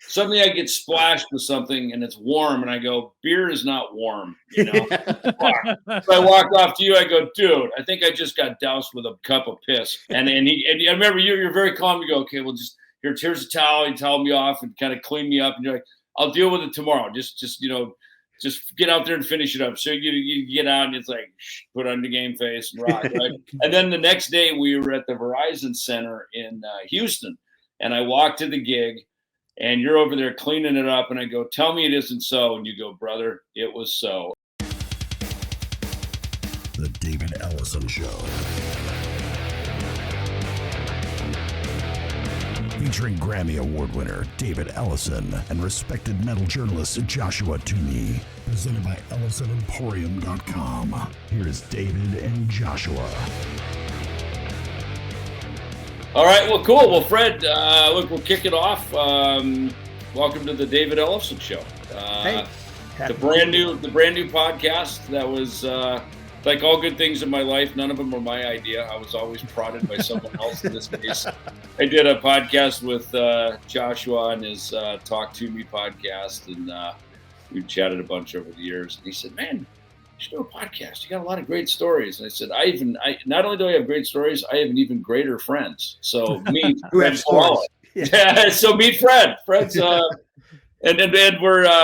suddenly I get splashed with something and it's warm, and I go, beer is not warm, you know. So I walk off to you. I go, dude, I think I just got doused with a cup of piss. And I remember you're very calm. You go, okay, well, just here's a towel. You towel me off and kind of clean me up. And you're like, I'll deal with it tomorrow. Just get out there and finish it up. So you get out and it's like, put on the game face and rock, right? And then the next day we were at the Verizon Center in Houston, and I walked to the gig, and you're over there cleaning it up, and I go, tell me it isn't so. And you go, brother, it was so. The David Ellefson Show. Featuring Grammy Award winner David Ellefson and respected metal journalist Joshua Toomey. Presented by EllefsonEmporium.com. Here's David and Joshua. All right, well, cool. Well, Fred, look, we'll kick it off. Welcome to the David Ellefson Show. Hey. The brand new podcast that was like all good things in my life. None of them were my idea. I was always prodded by someone else. In this case, I did a podcast with Joshua on his Talk To Me podcast, and we chatted a bunch over the years. And he said, "Man, you should do a podcast. You got a lot of great stories." And I said, I not only do I have great stories, I have an even greater friends. So meet Fred Kowalo. Yeah. So meet Fred. Fred's and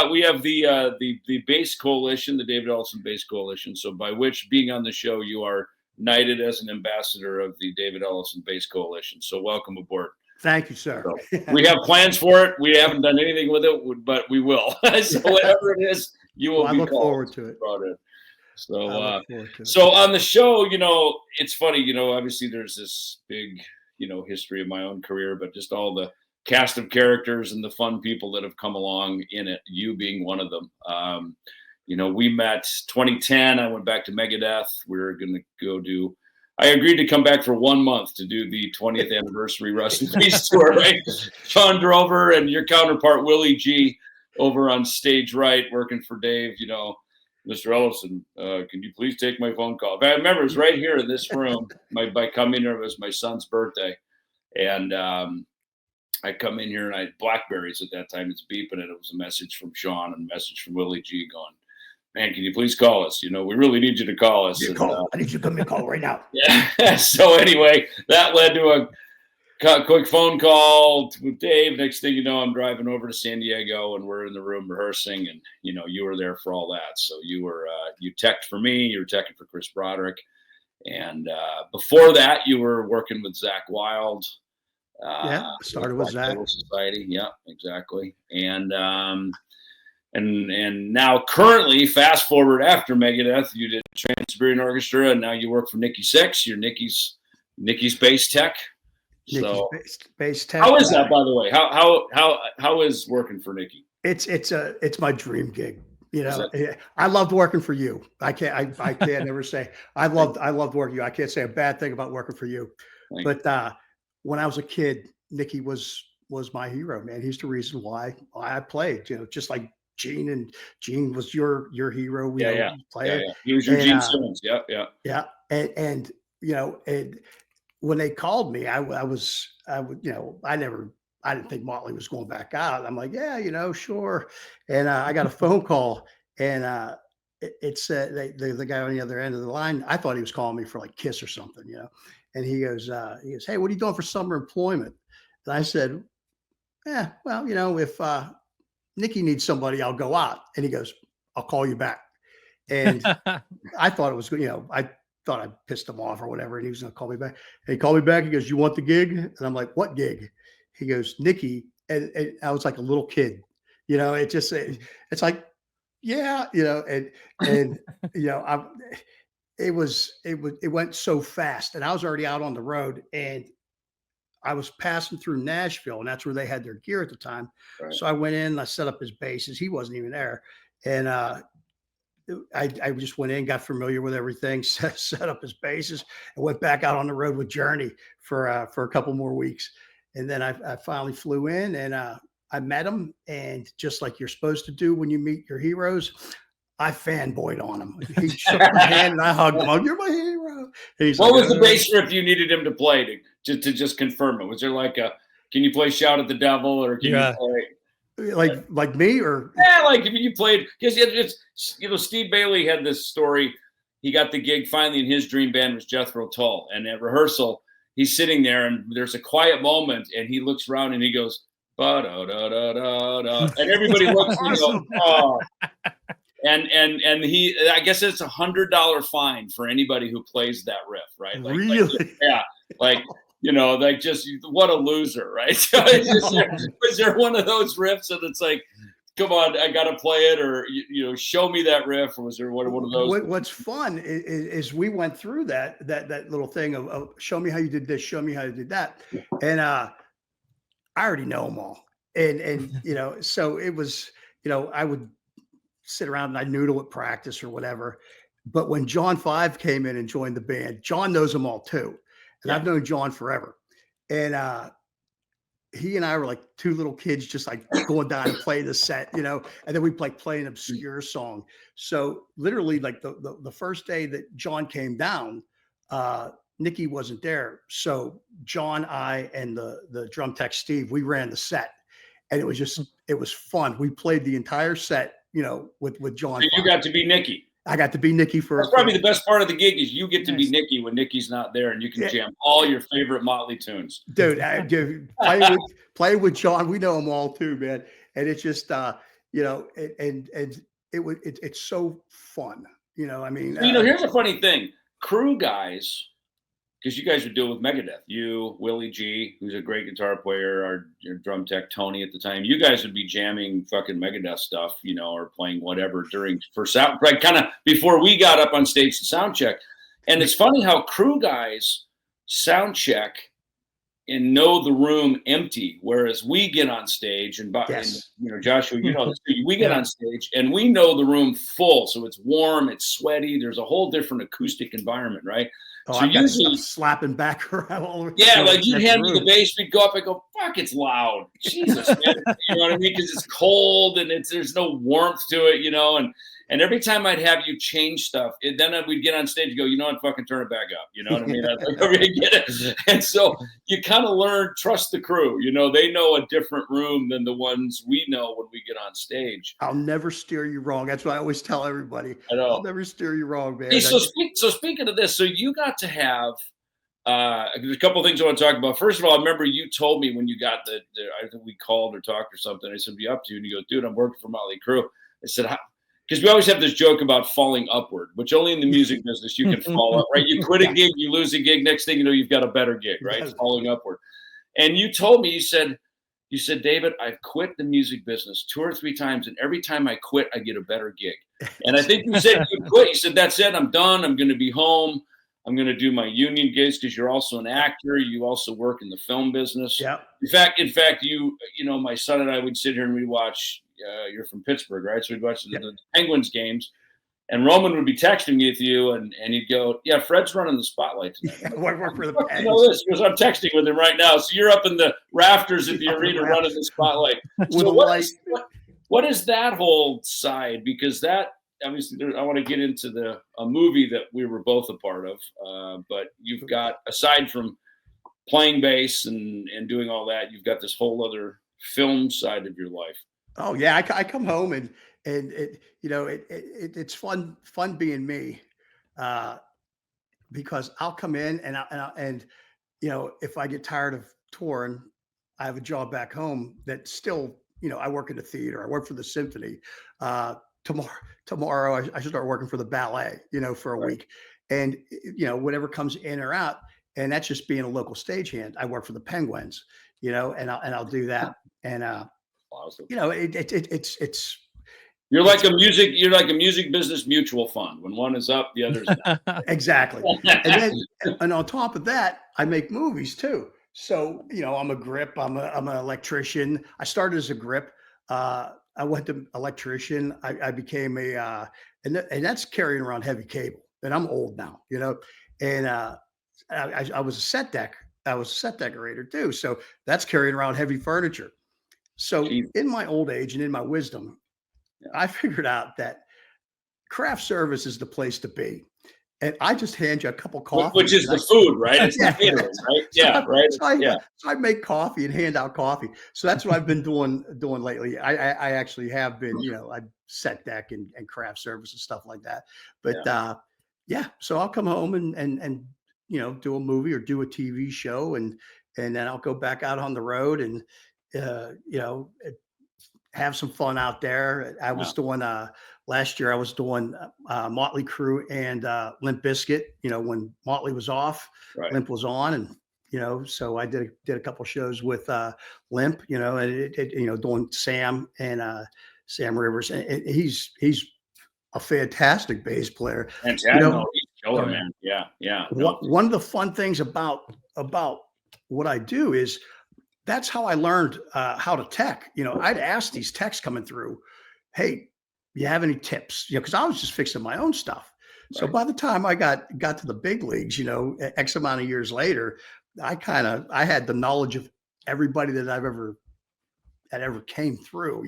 we have the Bass Coalition, the David Ellefson Bass Coalition. So by which being on the show, you are knighted as an ambassador of the David Ellefson Bass Coalition. So welcome aboard. Thank you, sir. So we have plans for it. We haven't done anything with it, but we will. So whatever it is, you will be I look forward to it. So, on the show, you know, it's funny, you know, obviously there's this big, you know, history of my own career, but just all the cast of characters and the fun people that have come along in it, you being one of them. You know, we met 2010. I went back to Megadeth. We were going to I agreed to come back for 1 month to do the 20th anniversary Rust in Peace tour, right? Sean Drover and your counterpart, Willie G, over on stage right, working for Dave, you know. Mr. Ellefson, can you please take my phone call? But I remember it was right here in this room. By coming here, it was my son's birthday. And I come in here and Blackberries at that time, it's beeping, and it was a message from Sean and a message from Willie G going, man, can you please call us? You know, we really need you to call us. And, I need you to come and call right now. Yeah. So anyway, that led to a quick phone call with Dave. Next thing you know, I'm driving over to San Diego, and we're in the room rehearsing. And you know, you were there for all that. So you were you teched for me. You were teching for Chris Broderick, and before that, you were working with Zach Wild. Started with Zach Society. Yeah, exactly. And now currently, fast forward after Megadeth, you did Trans-Siberian Orchestra, and now you work for Nikki Sixx. You're Nikki's bass tech. So bass tech. How is that, by the way? How is working for Nikki? It's my dream gig. You know, I loved working for you. I can't never say I loved working for you. I can't say a bad thing about working for you. But when I was a kid, Nikki was my hero, man. He's the reason why I played. You know, just like Gene was your hero. He was your Gene Simmons. Yeah. And you know, when they called me, I didn't think Motley was going back out. I'm like, yeah, you know, sure. And I got a phone call, and it said the guy on the other end of the line, I thought he was calling me for like Kiss or something, you know. And he goes, hey, what are you doing for summer employment? And I said, yeah, well, you know, if Nikki needs somebody, I'll go out. And he goes, I'll call you back. And I thought it was, you know, I thought I pissed him off or whatever, and he was going to call me back. And he called me back. He goes, you want the gig? And I'm like, what gig? He goes, Nikki. And I was like a little kid, you know, it's like, yeah, you know, and you know, it went so fast, and I was already out on the road, and I was passing through Nashville, and that's where they had their gear at the time. Right. So I went in and I set up his basses. He wasn't even there. And I just went in, got familiar with everything, set up his basses, and went back out on the road with Journey for a couple more weeks. And then I finally flew in, and I met him. And just like you're supposed to do when you meet your heroes, I fanboyed on him. He shook my hand and I hugged him. You're my hero. What was the bass riff you needed him to play to just confirm it? Was there like can you play Shout at the Devil, or can you play? Like me or yeah, like if you played because it's Steve Bailey had this story. He got the gig finally, and his dream band was Jethro Tull. And at rehearsal, he's sitting there, and there's a quiet moment, and he looks around and he goes, ba da da da da da, and everybody looks and goes, oh. And he, I guess it's $100 fine for anybody who plays that riff, right? Like, really? yeah, like. Like just what a loser, right? So is there one of those riffs that it's like, come on, I got to play it, or show me that riff, or was there one of those? What's fun is we went through that little thing of show me how you did this, show me how you did that, and I already know them all, and so it was I would sit around and I noodle at practice or whatever, but when John 5 came in and joined the band, John knows them all too. And I've known John forever. And he and I were like two little kids, just like going down and playing the set, and then we play an obscure song. So literally like the first day that John came down, Nikki wasn't there. So John, I, and the drum tech, Steve, we ran the set, and it was fun. We played the entire set, with John. So you got to be Nikki. I got to be Nikki for. That's probably the best part of the gig is you get to be Nikki when Nikki's not there, and you can jam all your favorite Motley tunes. Dude, play with John. We know them all too, man. And it's just, it's so fun. I mean, here's a funny thing: Crue guys, because you guys would deal with Megadeth. You, Willie G, who's a great guitar player, your drum tech Tony at the time. You guys would be jamming fucking Megadeth stuff, or playing whatever for sound, like kind of before we got up on stage to sound check. And it's funny how Crue guys sound check and know the room empty, whereas we get on stage and Joshua, we get on stage and we know the room full, so it's warm, it's sweaty. There's a whole different acoustic environment, right? Oh, so I've usually slapping back around all over. Yeah, like you hand me the bass, we'd go up and go, fuck, it's loud. Jesus, man. You know what I mean? Because it's cold and there's no warmth to it, and every time I'd have you change stuff, then we'd get on stage and go, what, fucking turn it back up. You know what I mean? I'd like, okay, get it. And so you kind of learn, trust the crew. They know a different room than the ones we know when we get on stage. I'll never steer you wrong. That's what I always tell everybody. I know. I'll never steer you wrong, man. Hey, so speaking of this, so you got to have there's a couple of things I want to talk about. First of all, I remember you told me when you got I think we called or talked or something. I said, "What are you up to?" And you go, "Dude, I'm working for Motley Crue." I said, because we always have this joke about falling upward, which only in the music business you can fall up, right? You quit a gig, you lose a gig. Next thing you know, you've got a better gig, right? Yes. Falling upward. And you told me, you said, David, I've quit the music business 2 or 3 times, and every time I quit, I get a better gig. And I think you said you quit. You said, that's it. I'm done. I'm going to be home. I'm going to do my union gigs because you're also an actor. You also work in the film business. Yeah. In fact, my son and I would sit here and we'd watch. You're from Pittsburgh, right? So we'd watch the Penguins games, and Roman would be texting with you, and he'd go, "Yeah, Fred's running the spotlight tonight." I work for the Penguins. You know this because I'm texting with him right now. So you're up in the rafters of the arena running the spotlight. So what is that whole side? Because that obviously, I want to get into a movie that we were both a part of. But you've got, aside from playing bass and doing all that, you've got this whole other film side of your life. Oh yeah, I come home and it's fun being me, because I'll come in and if I get tired of touring, I have a job back home that still, I work in the theater, I work for the symphony. Tomorrow I should start working for the ballet, for a week, and whatever comes in or out, and that's just being a local stagehand. I work for the Penguins, and I'll do that, and awesome. It's you're like a music business mutual fund. When one is up, the other's down. Exactly. And on top of that, I make movies too. So, I'm a grip, I'm an electrician. I started as a grip. I went to electrician. I became and that's carrying around heavy cable. And I'm old now, and I was a set deck. I was a set decorator too. So that's carrying around heavy furniture. So in my old age and in my wisdom, I figured out that craft service is the place to be. and I just hand you a cup of coffee, which is the food, right? It's the catering, right? Yeah, right. So I make coffee and hand out coffee. So that's what I've been doing lately. I actually have been, I set deck and craft service and stuff like that. But so I'll come home and do a movie or do a TV show, and then I'll go back out on the road and have some fun out there. I was doing last year. I was doing Motley Crue and Limp Bizkit. When Motley was off, Limp was on, and so I did a couple shows with Limp. And doing Sam and Sam Rivers, and he's a fantastic bass player. Fantastic, he's killer, man. Yeah. One of the fun things about what I do is, that's how I learned how to tech. I'd ask these techs coming through, "Hey, you have any tips?" Because I was just fixing my own stuff. So by the time I got to the big leagues, X amount of years later, I had the knowledge of everybody that ever came through.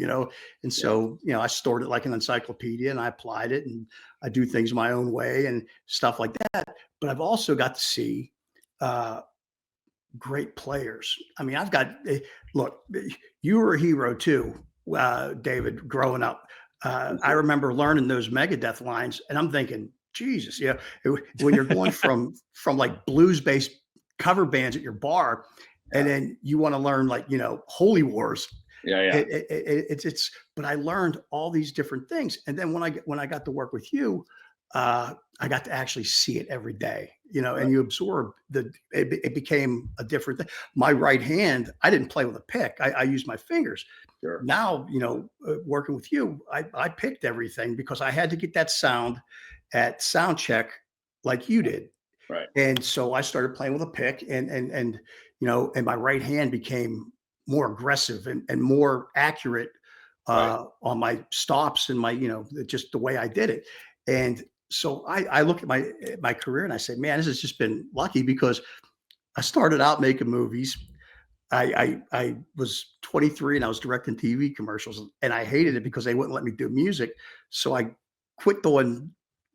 And so I stored it like an encyclopedia, and I applied it, and I do things my own way and stuff like that. But I've also got to see great players. I mean, look, you were a hero too, David, growing up. I remember learning those Megadeth lines, and I'm thinking, Jesus, when you're going from like blues-based cover bands at your bar, and then you want to learn like, Holy Wars. But I learned all these different things. And then when I got to work with you, I got to actually see it every day, and you absorb it became a different thing. My right hand, I didn't play with a pick. I used my fingers. Sure. Now, working with you, I picked everything because I had to get that sound at sound check like you did. Right. And so I started playing with a pick, and my right hand became more aggressive and more accurate on my stops and my, just the way I did it. And so I look at my career and I say, man, this has just been lucky, because I started out making movies. I was 23 and I was directing TV commercials, and I hated it because they wouldn't let me do music. So I quit doing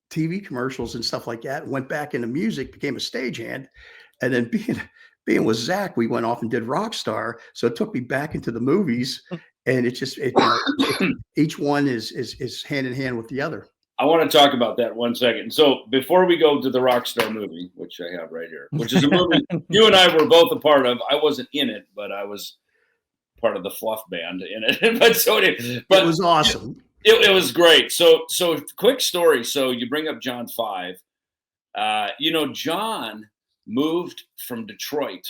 TV commercials and stuff like that, went back into music, became a stagehand. And then being with Zach, we went off and did Rockstar. So it took me back into the movies, and each one is hand in hand with the other. I want to talk about that 1 second. So before we go to the Rockstar movie, which I have right here, which is a movie you and I were both a part of. I wasn't in it, but I was part of the fluff band in it. But it was awesome. It was great. So quick story. So you bring up John 5. John moved from Detroit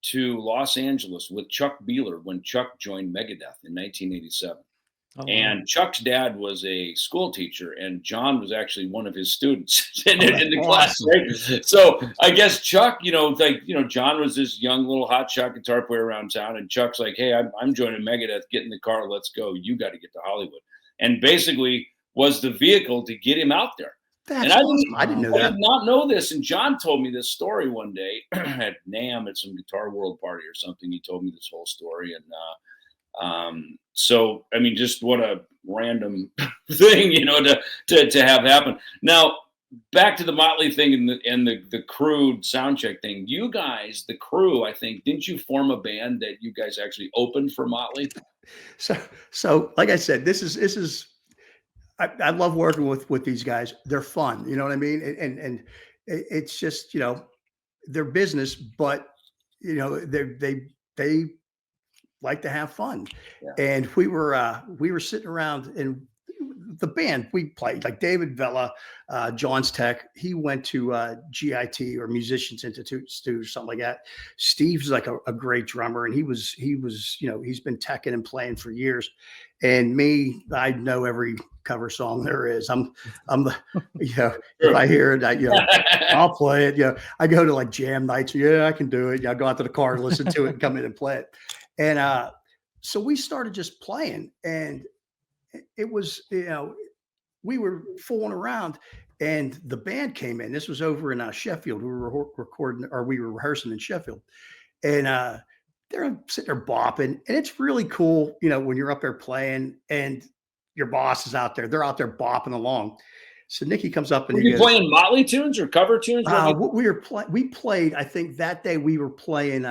to Los Angeles with Chuck Beeler when Chuck joined Megadeth in 1987. Oh, and Chuck's dad was a school teacher, and John was actually one of his students in the class. Right? So I guess Chuck, John was this young little hotshot guitar player around town, and Chuck's like, "Hey, I'm joining Megadeth. Get in the car, let's go. You got to get to Hollywood." And basically was the vehicle to get him out there. That's awesome. I didn't know that. I did not know this. And John told me this story one day at NAMM at some Guitar World party or something. He told me this whole story, and so I mean, just what a random thing, to have happen. Now back to the Motley thing and the Crue soundcheck thing. You guys, the Crue, I think, didn't you form a band that you guys actually opened for Motley? So like I said, this is I love working with these guys. They're fun, you know what I mean? And it's just, their business, but they like to have fun. Yeah. And we were sitting around, and the band we played, like David Vella, John's tech, he went to GIT or Musicians Institute or something like that. Steve's like a great drummer, and he was he's been teching and playing for years. And me, I know every cover song there is. I'm the if I hear it, I'll play it. I go to like jam nights. Yeah, I can do it. I go out to the car, listen to it, and come in and play it. And so we started just playing, and it was, we were fooling around, and the band came in. This was over in Sheffield. We were we were rehearsing in Sheffield, and they're sitting there bopping, and it's really cool, when you're up there playing and your boss is out there. They're out there bopping along. So Nikki comes up and were you playing Motley tunes or cover tunes? We played, I think that day we were playing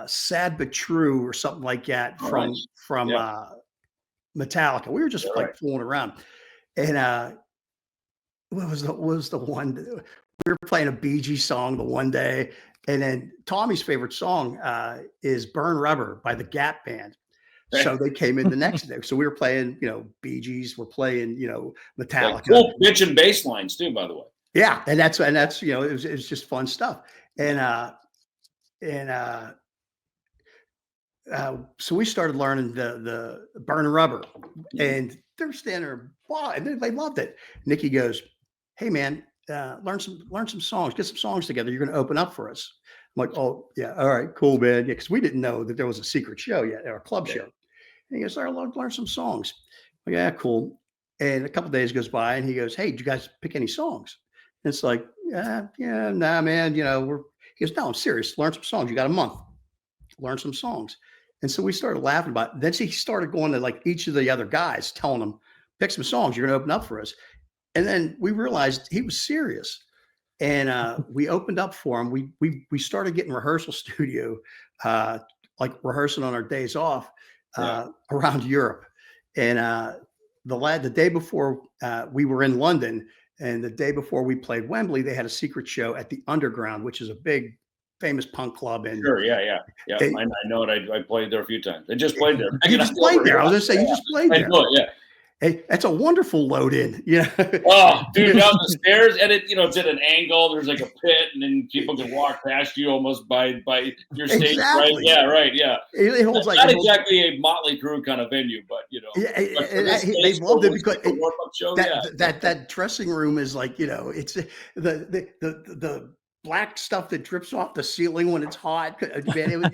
Sad But True or something like that from Metallica. We were just like fooling around. And what was the one? We were playing a Bee Gees song the one day, and then Tommy's favorite song is "Burn Rubber" by the Gap Band. So they came in the next day. So we were playing, Bee Gees. We're playing, Metallica. Cool pitch and bass lines too, by the way. Yeah, and that's it was just fun stuff. So we started learning the Burn Rubber, and they're standing there, wow, and they loved it. Nikki goes, "Hey man, learn some songs, get some songs together. You're going to open up for us." I'm like, "Oh yeah, all right, cool, man." Yeah, because we didn't know that there was a secret show yet, or a club show. And he goes, "Learn some songs." I'm like, "Yeah, cool." And a couple of days goes by, and he goes, "Hey, did you guys pick any songs?" And it's like, yeah, nah, man. He goes, "No, I'm serious. Learn some songs. You got a month. Learn some songs." And so we started laughing about it. Then he started going to like each of the other guys, telling them, "Pick some songs. You're going to open up for us." And then we realized he was serious. And we opened up for him. We started getting rehearsal studio, like rehearsing on our days off around Europe. And the day before we were in London, and the day before we played Wembley, they had a secret show at the Underground, which is a big, famous punk club. And sure, yeah. I know it. I played there a few times. I just played there. You just played there. I was going to say, you just played there. I know it, yeah. Hey, that's a wonderful load in. Oh, dude, down the stairs, and it's at an angle. There's like a pit, and then people can walk past you almost by your stage. Exactly. Right? Yeah, right. Yeah. It holds not exactly a Motley Crue kind of venue, but they loved it because show, that dressing room is like it's the black stuff that drips off the ceiling when it's hot. Man,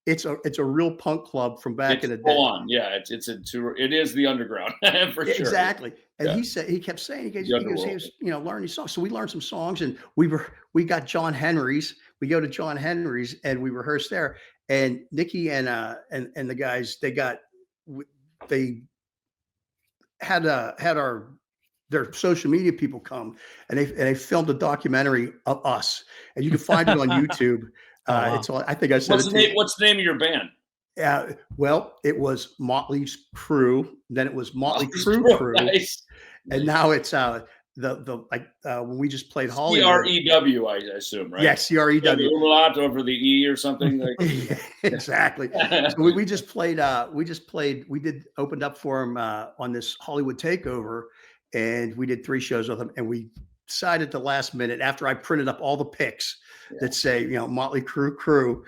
it's a real punk club from back in the day. Yeah, it is the Underground for sure. Exactly. And he kept saying he was learning these songs. So we learned some songs, and we got John Henry's. We go to John Henry's and we rehearsed there. And Nikki and the guys, they had their social media people come, and they filmed a documentary of us, and you can find it on YouTube. It's all, I think I said. What's the name of your band? Well, it was Motley Crue. Then it was Motley Crue. Nice. And now it's when we just played Hollywood. CREW, I assume, right? Yeah, CREW. A lot over the E or something. Yeah, exactly. So we just played. Opened up for him on this Hollywood takeover, and we did 3 shows with him, and we decided at the last minute, after I printed up all the pics that say, Motley Crue,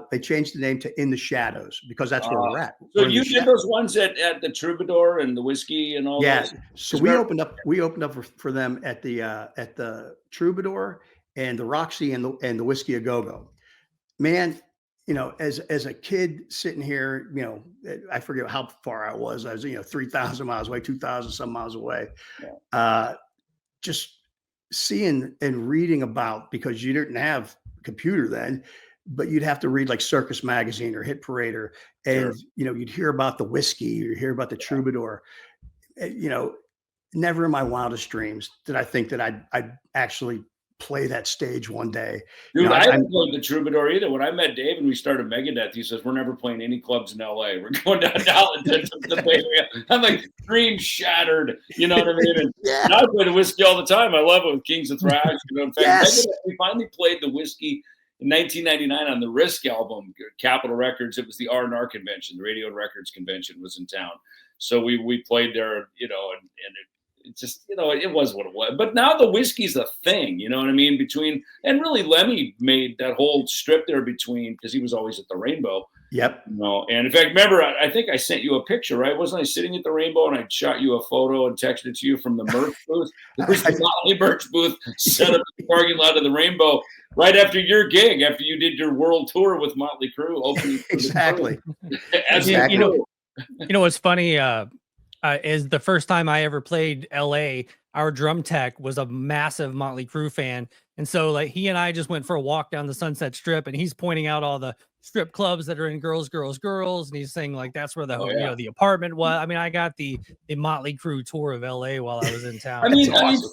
they changed the name to In the Shadows, because that's where we're at. So you did those ones at the Troubadour and the Whiskey and all that? Yeah. So we opened up for them at the Troubadour and the Roxy and the Whiskey A Go-Go. Man, as a kid sitting here, I forget how far I was. I was, 3,000 miles away, 2,000 some miles away. Just seeing and reading about, because you didn't have a computer then, but you'd have to read like Circus Magazine or Hit Parader, and you'd hear about the Whiskey, you hear about the Troubadour. Never in my wildest dreams did I think that I'd actually play that stage one day. Dude, I haven't played the Troubadour either. When I met Dave and we started Megadeth, he says, "We're never playing any clubs in LA. We're going down to Arlington to the Bay Area." I'm like, dream shattered. You know what I mean? And I play the Whiskey all the time. I love it with Kings of Thrash. In fact, Megadeth, we finally played the Whiskey in 1999 on the Risk album, Capitol Records. It was the R&R convention. The Radio and Records convention was in town. So we played there, and it just, it was what it was. But now the Whiskey's a thing, you know what I mean? And really Lemmy made that whole strip there because he was always at the Rainbow. Yep. And in fact, remember, I think I sent you a picture, right? Wasn't I sitting at the Rainbow and I shot you a photo and texted it to you from the merch booth? There was the Motley merch booth set up in the parking lot of the Rainbow right after your gig, after you did your world tour with Motley Crue. Opening exactly. What's funny is the first time I ever played LA, our drum tech was a massive Motley Crue fan. And so like he and I just went for a walk down the Sunset Strip, and he's pointing out all the strip clubs that are in girls, and he's saying like that's where the Oh, you yeah. know the apartment was. I mean, I got the Motley Crue tour of LA while I was in town. I mean, awesome.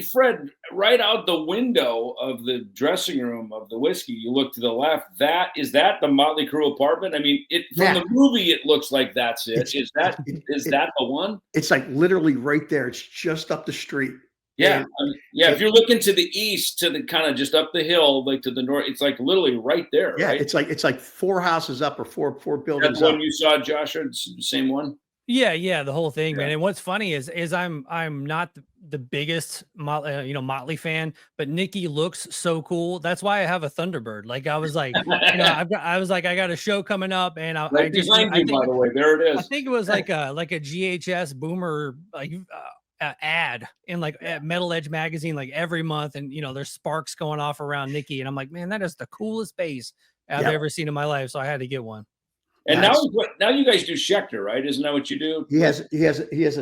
Fred, right out the window of the dressing room of the whiskey, you look to the left. Is that the Motley Crue apartment? I mean, from the movie, it looks like that's it. Is that the one? It's like literally right there. It's just up the street. Yeah, if you're looking to the east, to the kind of just up the hill, like to the north, it's like literally right there. Yeah, right? it's like 4 houses up or four buildings. That's the one you saw, Joshua. It's the same one. Yeah, the whole thing, man. And what's funny is I'm not the biggest Motley fan, but Nikki looks so cool. That's why I have a Thunderbird. Like I was like, I got a show coming up, and I think, by the way, there it is. I think it was like a GHS Boomer ad in at Metal Edge magazine like every month, and there's sparks going off around Nikki, and I'm like, man, that is the coolest bass I've ever seen in my life. So I had to get one. And now you guys do Schecter, right? Isn't that what you do? He has a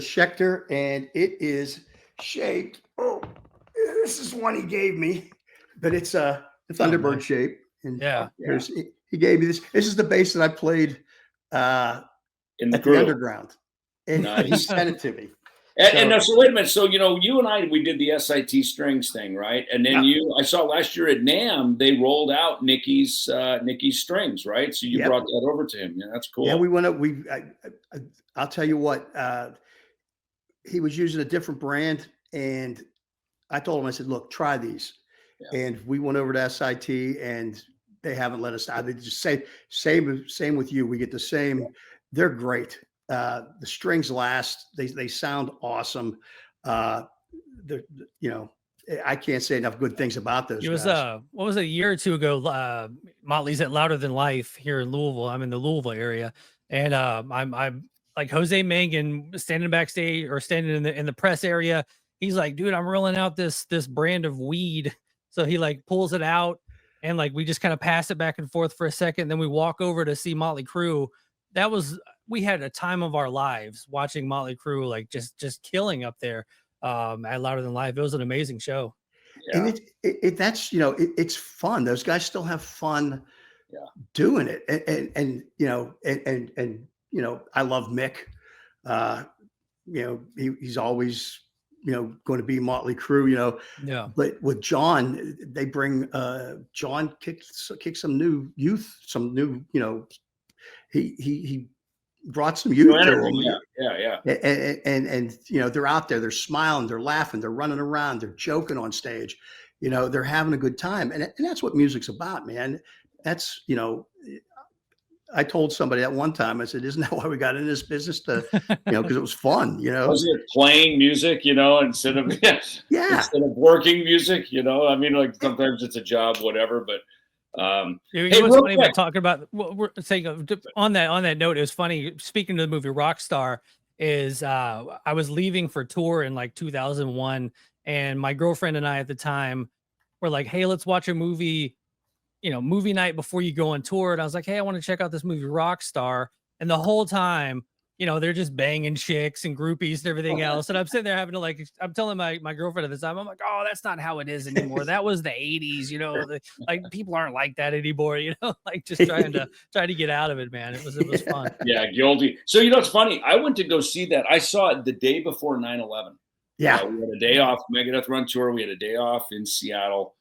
Schecter, and it is shaped. Oh, this is one he gave me, but it's a Thunderbird shape. And he gave me this. This is the bass that I played in the underground, and he sent it to me. So wait a minute. So, you and I, we did the SIT strings thing, right? And then I saw last year at NAMM, they rolled out Nikki's strings, right? So you brought that over to him. Yeah, that's cool. Yeah, we went up. I'll tell you what, he was using a different brand, and I told him, I said, look, try these. Yeah. And we went over to SIT, and they haven't let us out. They just say, same with you. We get the same. They're great. The strings last. They sound awesome. I can't say enough good things about those. It was what was it, a year or two ago? Motley's at Louder Than Life here in Louisville. I'm in the Louisville area, and I'm like Jose Mangan standing backstage or standing in the press area. He's like, dude, I'm rolling out this brand of weed. So he like pulls it out, and like we just kind of pass it back and forth for a second. Then we walk over to see Motley Crue. We had a time of our lives watching Motley Crue, like just killing up there at Louder Than Life. It was an amazing show. Yeah. And it's fun. Those guys still have fun doing it. And I love Mick. He's always, going to be Motley Crue, but with John, they bring John kicked some new youth, he brought some youth to them. And they're out there, they're smiling, they're laughing, they're running around, they're joking on stage, they're having a good time. And that's what music's about, man. That's, I told somebody at one time, I said, isn't that why we got in this business because it was fun, Was it playing music, instead of working music, I mean, like sometimes it's a job, whatever, but what's funny about talking about what we're saying on that note, it was funny. Speaking of the movie Rockstar, is I was leaving for tour in like 2001, and my girlfriend and I at the time were like, hey, let's watch a movie, movie night before you go on tour. And I was like, hey, I want to check out this movie Rockstar. And the whole time, they're just banging chicks and groupies and everything else. And I'm sitting there having to I'm telling my girlfriend at the time, I'm like, oh, that's not how it is anymore. That was the 80s, like people aren't like that anymore, like just trying to get out of it, man. It was fun. Yeah, guilty. So, it's funny. I went to go see that. I saw it the day before 9/11. Yeah. We had a day off, Megadeth Run Tour. We had a day off in Seattle.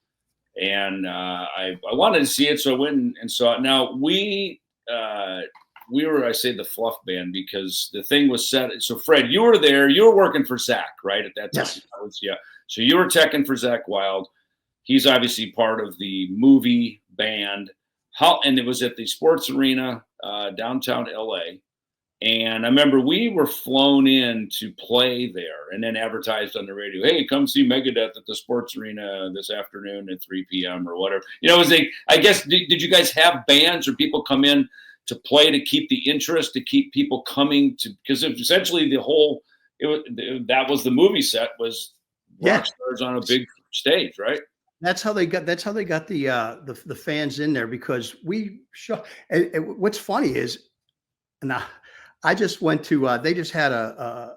And I wanted to see it. So I went and saw it. Now we were, I say, the fluff band, because the thing was set. So Fred, you were there. You were working for Zach, right, at that time? Yes. So you were teching for Zach Wild. He's obviously part of the movie band. And it was at the Sports Arena, downtown LA. And I remember we were flown in to play there, and then advertised on the radio, hey, come see Megadeth at the Sports Arena this afternoon at 3 p.m. or whatever. It was I guess, did you guys have bands or people come in to play to keep the interest, to keep people coming to, because essentially that was the movie set, was Rockstars on a big stage, right? That's how they got the fans in there, because we show. And what's funny is, now I just went to they just had a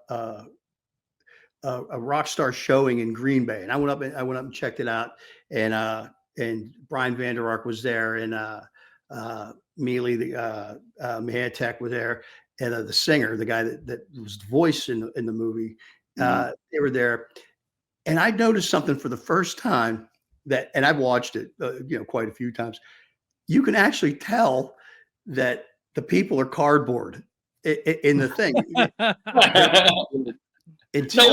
Rockstar showing in Green Bay, and I went up and checked it out, and Brian Vander Ark was there, and Mealy, the Mahatek was there, and the singer, the guy that was the voice in the movie, they were there. And I noticed something for the first time and I've watched it, quite a few times. You can actually tell that the people are cardboard in the thing. No,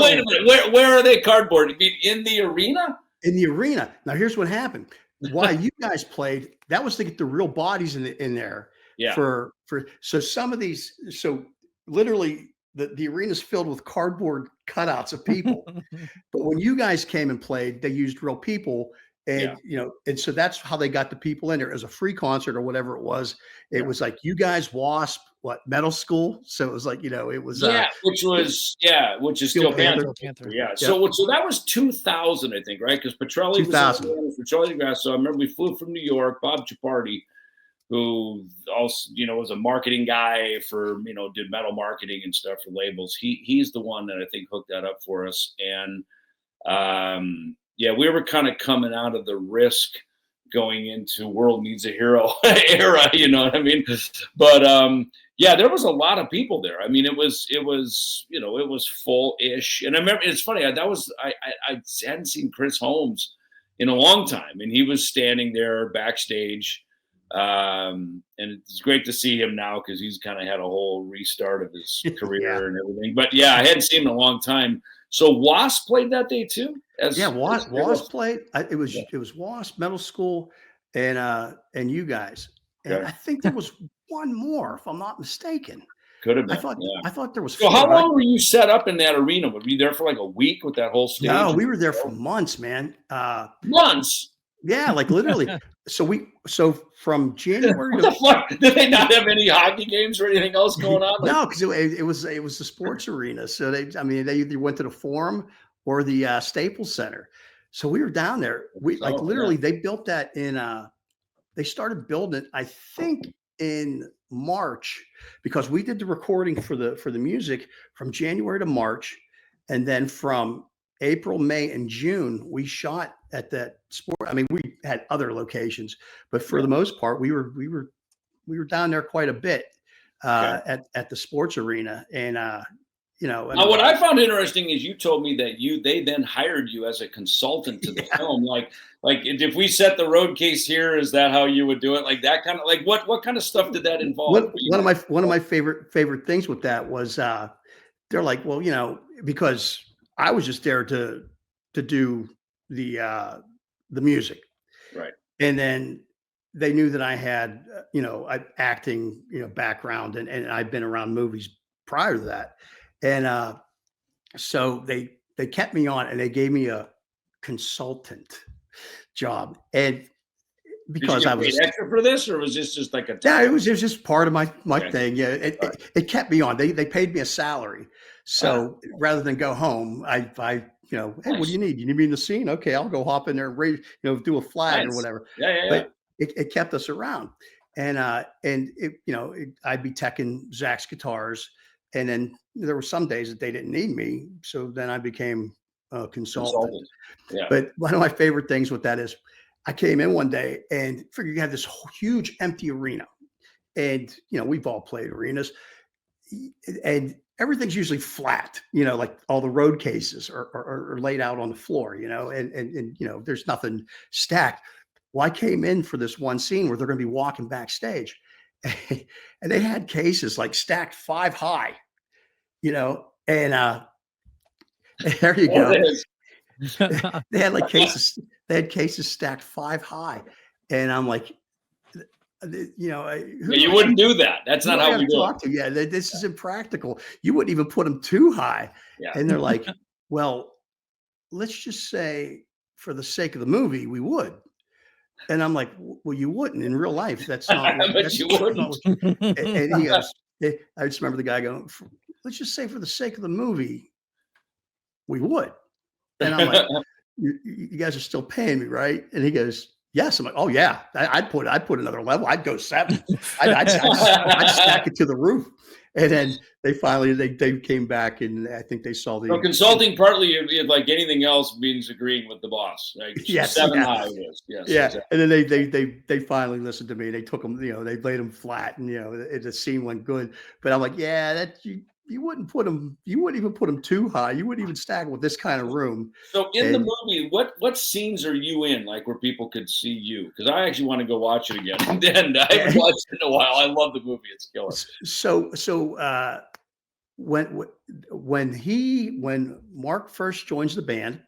wait a minute. Where are they cardboard? You mean in the arena? In the arena. Now, here's what happened. Why you guys played, that was to get the real bodies in there. Yeah. So some of these, so literally the arena's filled with cardboard cutouts of people. But when you guys came and played, they used real people. And, and so that's how they got the people in there as a free concert or whatever it was. It was like, you guys, Wasp, metal school. So it was like, it was, which is still Panther. Yeah. So that was 2000, I think, right? Because Petrelli was Petrelli Grass. So I remember we flew from New York, Bob Ciappardi, who also, was a marketing guy for, did metal marketing and stuff for labels. He's the one that I think hooked that up for us. And, we were kind of coming out of the Risk going into World Needs a Hero era, you know what I mean? But there was a lot of people there. I mean, it was full-ish. And I remember, it's funny, I hadn't seen Chris Holmes in a long time, and he was standing there backstage. And it's great to see him now because he's kind of had a whole restart of his career and everything. But I hadn't seen him in a long time. So Wasp played that day too. Wasp played. It was Wasp, Metal School, and you guys. And I think there was one more, if I'm not mistaken. Could have been. I thought there was. So how long were you set up in that arena? Were you there for like a week with that whole stage? No, we were there for months, man. Months. Yeah, like literally. So from January. What the fuck? Did they not have any hockey games or anything else going on? No, because it was the sports arena. So they either went to the Forum or the Staples Center. So we were down there. They built that in. They started building it, I think, in March, because we did the recording for the music from January to March, and then from April, May, and June, we shot at that sport. I mean, we had other locations, but for the most part, we were down there quite a bit at the sports arena. And now, what I found interesting is you told me that they then hired you as a consultant to the film. Like if we set the road case here, is that how you would do it? Like that kind of what kind of stuff did that involve? One of my favorite things with that was they're like, well, because I was just there to do the music, right? And then they knew that I had acting background, and I'd been around movies prior to that, and so they kept me on, and they gave me a consultant job, and because I was paid extra for this, or was this just like a it was just part of my thing. Yeah, it kept me on. They paid me a salary. So rather than go home, I hey, what do you need? You need me in the scene? Okay, I'll go hop in there and do a flag or whatever. But it kept us around, and I'd be teching Zach's guitars, and then there were some days that they didn't need me, so then I became a consultant. Yeah. But one of my favorite things with that is, I came in one day and figured you had this huge empty arena, and we've all played arenas, and everything's usually flat, like all the road cases are laid out on the floor, and there's nothing stacked. Well, I came in for this one scene where they're going to be walking backstage, and they had cases like stacked 5 high, and there you go. They had like cases. They had cases stacked 5 high, and I'm like, you wouldn't do that. That's not how we do it. Yeah, this is impractical. You wouldn't even put them too high. Yeah. And they're like, well, let's just say for the sake of the movie, we would. And I'm like, well, you wouldn't in real life. That's not. But you wouldn't. And he goes, I just remember the guy going, let's just say for the sake of the movie, we would. And I'm like, you guys are still paying me, right? And he goes, yes. I'm like, oh yeah, I'd put another level. I'd go 7. I'd stack it to the roof. And then they finally they came back, and I think they saw the. So consulting partly, like anything else, means agreeing with the boss. Like yes, 7 high is. Yes. Yeah, Exactly. and then they finally listened to me. They took them, they laid them flat, and the scene went good. But I'm like, yeah, that you wouldn't even put them too high. You wouldn't even stack with this kind of room. So in the movie, what scenes are you in, like where people could see you? Because I actually want to go watch it again. And I haven't watched it in a while. I love the movie; it's killer. So when Mark first joins the band,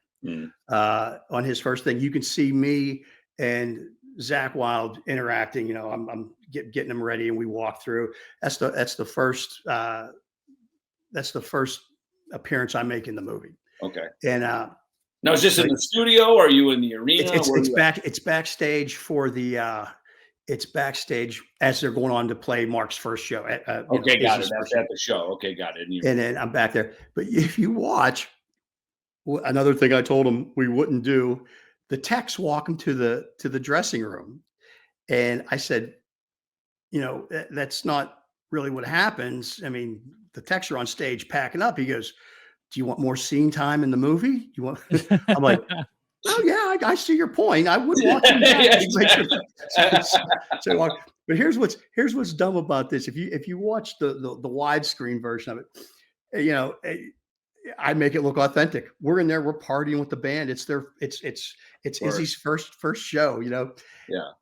on his first thing, you can see me and Zakk Wylde interacting. I'm getting them ready, and we walk through. That's the first appearance I make in the movie. Okay. And now, is this in the studio, or are you in the arena? It's backstage for the. It's backstage as they're going on to play Mark's first show. Okay, got it. That's at the show. Okay, got it. And then I'm back there. But if you watch, another thing I told them we wouldn't do, the techs walk him to the dressing room, and I said, that's not really what happens. I mean, the techs are on stage packing up. He goes, "Do you want more scene time in the movie? You want?" I'm like, "Oh yeah, I see your point. I would walk him back." Yeah, exactly. But here's what's dumb about this. If you watch the widescreen version of it, I make it look authentic. We're in there, we're partying with the band. It's Izzy's first show, Yeah.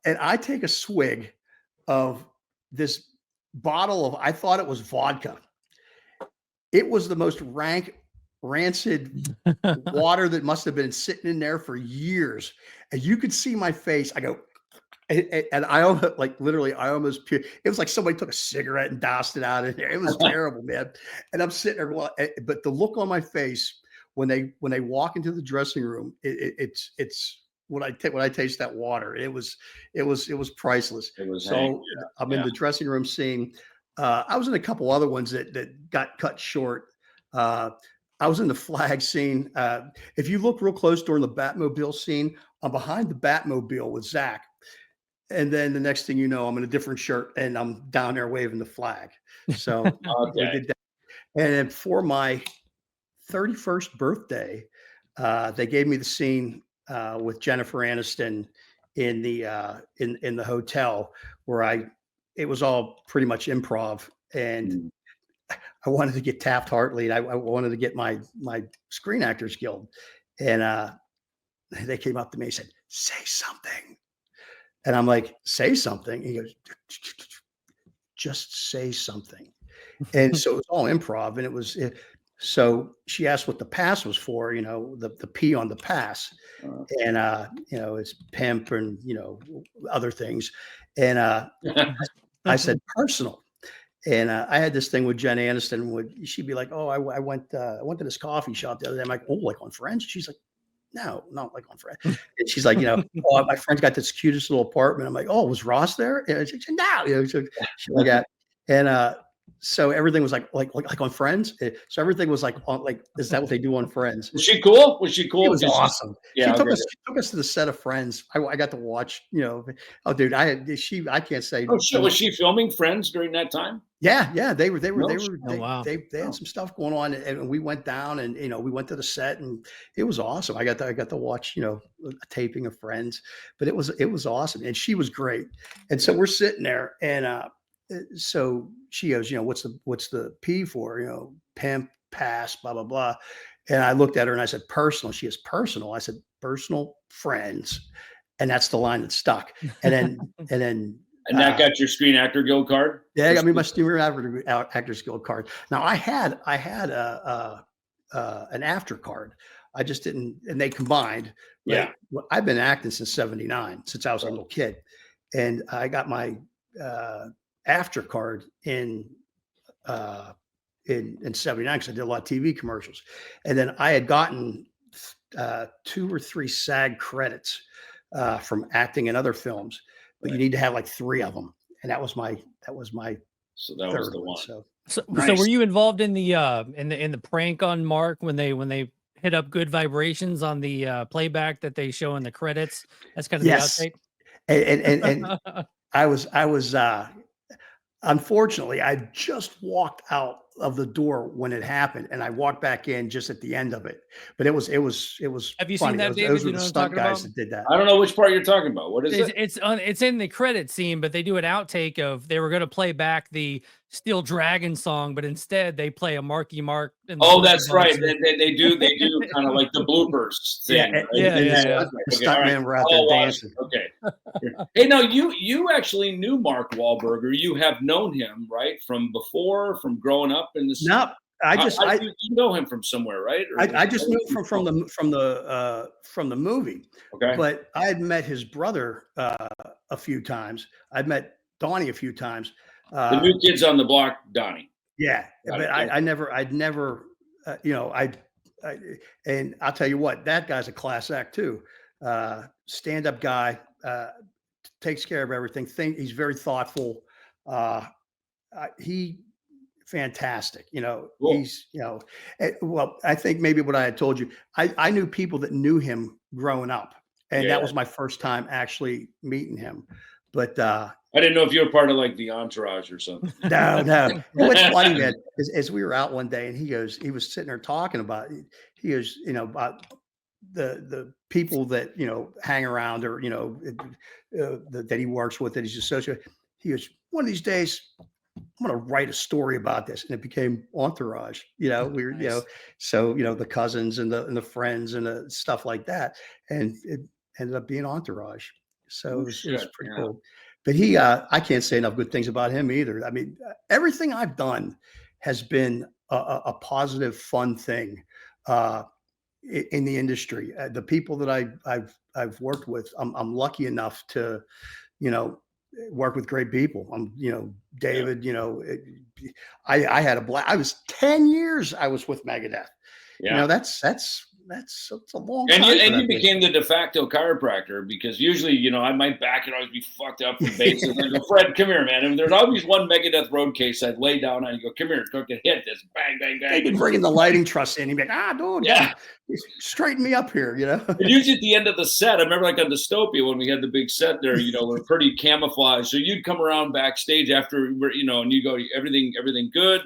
And I take a swig of this bottle of, I thought it was vodka. It was the most rancid water that must have been sitting in there for years. And you could see my face. I go, and I almost, I almost puked. It was like somebody took a cigarette and doused it out in there. It was terrible, man. And I'm sitting there, but the look on my face when they walk into the dressing room, it's when I taste that water, it was priceless. I'm in the dressing room scene. I was in a couple other ones that got cut short. I was in the flag scene. If you look real close during the Batmobile scene, I'm behind the Batmobile with Zakk. And then the next thing you know, I'm in a different shirt and I'm down there waving the flag. So I did that. And then for my 31st birthday, they gave me the scene with Jennifer Aniston in the hotel where it was all pretty much improv, and I wanted to get Taft-Hartley, and I wanted to get my Screen Actors Guild, and they came up to me and said, "Say something," and I'm like, "Say something?" He goes, "Just say something," and so it was all improv, and it was. So she asked what the pass was for, the P on the pass, and it's pimp and other things, and I said personal, and I had this thing with Jen Aniston. She'd be like, "Oh, I went to this coffee shop the other day." I'm like, "Oh, like on Friends?" She's like, "No, not like on Friends." And she's like, "Oh, my friend's got this cutest little apartment." I'm like, "Oh, was Ross there?" And she said, "No," so she like that, and so everything was like on Friends. So everything was like is that what they do on Friends? Was she cool? Was she cool? It was awesome. Yeah, she took us to the set of Friends. I got to watch. Oh, dude, I can't say. Oh shit! Was she filming Friends during that time? Yeah. They were. Oh, wow. They had some stuff going on, and we went down, and we went to the set, and it was awesome. I got to watch a taping of Friends, but it was awesome, and she was great. And so we're sitting there, and so she goes, what's the P for? Pimp, pass, blah blah blah. And I looked at her and I said, personal. She is personal. I said, personal friends, and that's the line that stuck. And then. And that got your Screen Actor Guild card? Yeah, I got me my Screen Actors Guild card. Now I had an after card. I just didn't, and they combined. Yeah. I've been acting since '79, since I was a little kid, and I got my after card in '79 because I did a lot of TV commercials, and then I had gotten 2 or 3 SAG credits from acting in other films. But you need to have like 3 of them, and that was my. So that was the one. So were you involved in the prank on Mark when they hit up Good Vibrations on the playback that they show in the credits? That's kind of the outtake. And I was unfortunately, I just walked out of the door when it happened, and I walked back in just at the end of it. But it was Have you funny. seen that, David? Those were You the know what I'm stunt talking guys about? that did that. I don't know which part you're talking about. What is it? It's in the credit scene, but they do an outtake of they were going to play back the Steel Dragon song, but instead they play a Marky Mark. Oh, that's right. They do kind of like the bloopers thing. Yeah, Right? The stuntmen were out there dancing. Okay. Hey, now you actually knew Mark Wahlberg, or you have known him, right? From before, from growing up in this. No, you know him from somewhere, right? I just knew him from the movie. Okay. But I had met his brother a few times. I'd met Donnie a few times. The New Kids on the Block, Donnie. Yeah, but I'd never, and I'll tell you what, that guy's a class act too. Stand-up guy, takes care of everything. He's very thoughtful. He fantastic. Cool. He's, well, I think maybe what I had told you, I knew people that knew him growing up, and that was my first time actually meeting him. But I didn't know if you were part of like the entourage or something. No. What's funny, man, is we were out one day and he was sitting there talking about, he goes, about the people that, hang around, or, that he works with, that he's associated. He goes, one of these days, I'm going to write a story about this. And it became Entourage. We were, Nice. So, the cousins and the friends and the stuff like that. And it ended up being Entourage. So it was pretty cool. But I can't say enough good things about him either. I mean, everything I've done has been a positive, fun thing in the industry. The people that I've worked with, I'm lucky enough to, work with great people. David, I had a blast. I was 10 years I was with Megadeth. Yeah. That's a long time. And you became the de facto chiropractor, because usually, my back would always be fucked up from bases. I go, Fred, come here, man. And there's always one Megadeth road case I'd lay down and go, come here, go get hit this, bang, bang, bang. They've been bringing the lighting truss in. He'd be like, dude, straighten me up here, And usually at the end of the set, I remember like on Dystopia when we had the big set there, we're pretty camouflaged. So you'd come around backstage after, and you go, everything good.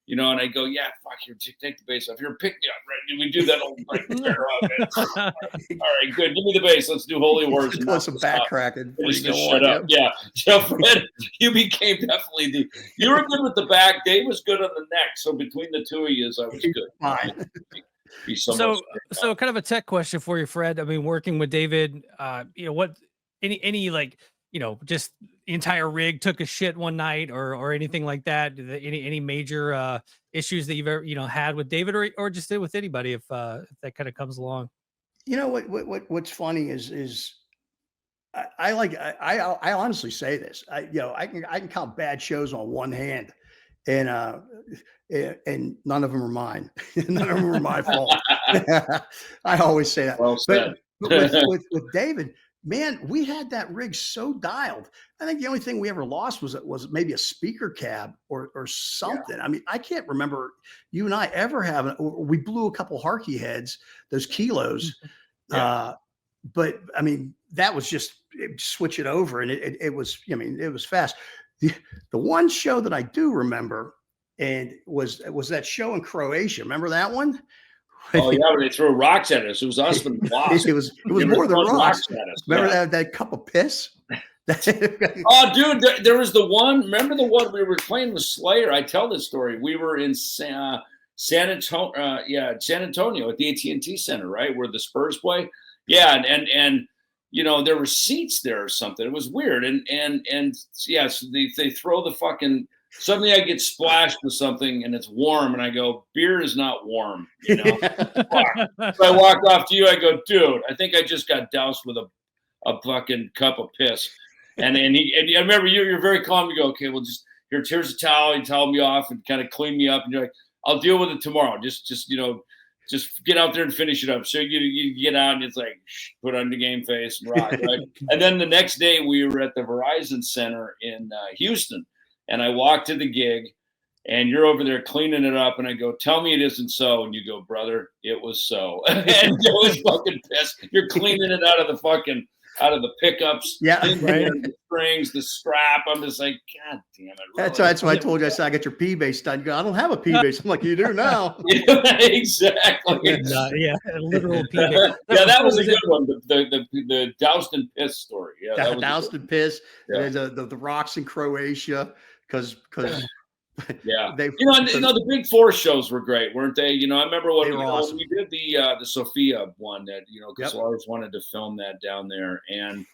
And I go, yeah, fuck, here, take the bass off. Here, pick me up, right? We do that old all right, good. Give me the bass. Let's do Holy Words. Doing some back cracking. Shut up. Yeah. So Fred, you became definitely you were good with the back. Dave was good on the neck. So between the two of you, I was good. Fine. So kind of a tech question for you, Fred. I mean, working with David, what any like, just the entire rig took a shit one night or anything like that? Any major issues that you've ever had with David, or just with anybody if that kind of comes along? What's funny is I honestly say this. I can count bad shows on one hand, and none of them are mine. None of them are my fault. I always say that. Well said. But with David, man, we had that rig so dialed. I think the only thing we ever lost was maybe a speaker cab or something. Yeah. I mean, I can't remember you and I ever having. We blew a couple Harkey heads, those kilos. Yeah. But I mean, that was just switch it over, and it was. I mean, it was fast. The one show that I do remember, and was that show in Croatia. Remember that one? Oh yeah, when they threw rocks at us. It was us and Wasp. It was more than rocks. Remember that cup of piss? Oh, dude, there was the one. Remember the one we were playing with Slayer? I tell this story. We were in San Antonio, San Antonio at the AT&T Center, right, where the Spurs play. Yeah, and there were seats there or something. It was weird, and yeah, so they throw the fucking. Suddenly I get splashed with something and it's warm, and I go, beer is not warm, So I walk off to you. I go, dude, I think I just got doused with a fucking cup of piss. And I remember you're very calm. You go, okay, well, just here's a towel. You towel me off and kind of clean me up. And you're like, I'll deal with it tomorrow. Just get out there and finish it up. So you get out and it's like, put on the game face and rock, right? And then the next day we were at the Verizon Center in Houston. And I walked to the gig, and you're over there cleaning it up. And I go, tell me it isn't so. And you go, brother, it was so. And it was fucking pissed. You're cleaning it out of the fucking out of the pickups. Yeah, right. The strings, the strap. I'm just like, God damn it. Really? That's why I told you. I said, I got your P bass done. You go, I don't have a P bass. I'm like, you do now. Yeah, exactly. Yeah, a literal P bass. Yeah, that was a good one. The doused in piss story. Yeah, that was doused in piss. Yeah. The rocks in Croatia because yeah, they, the Big Four shows were great, weren't they? I remember when awesome. we did the Sofia one that because I always wanted to film that down there, and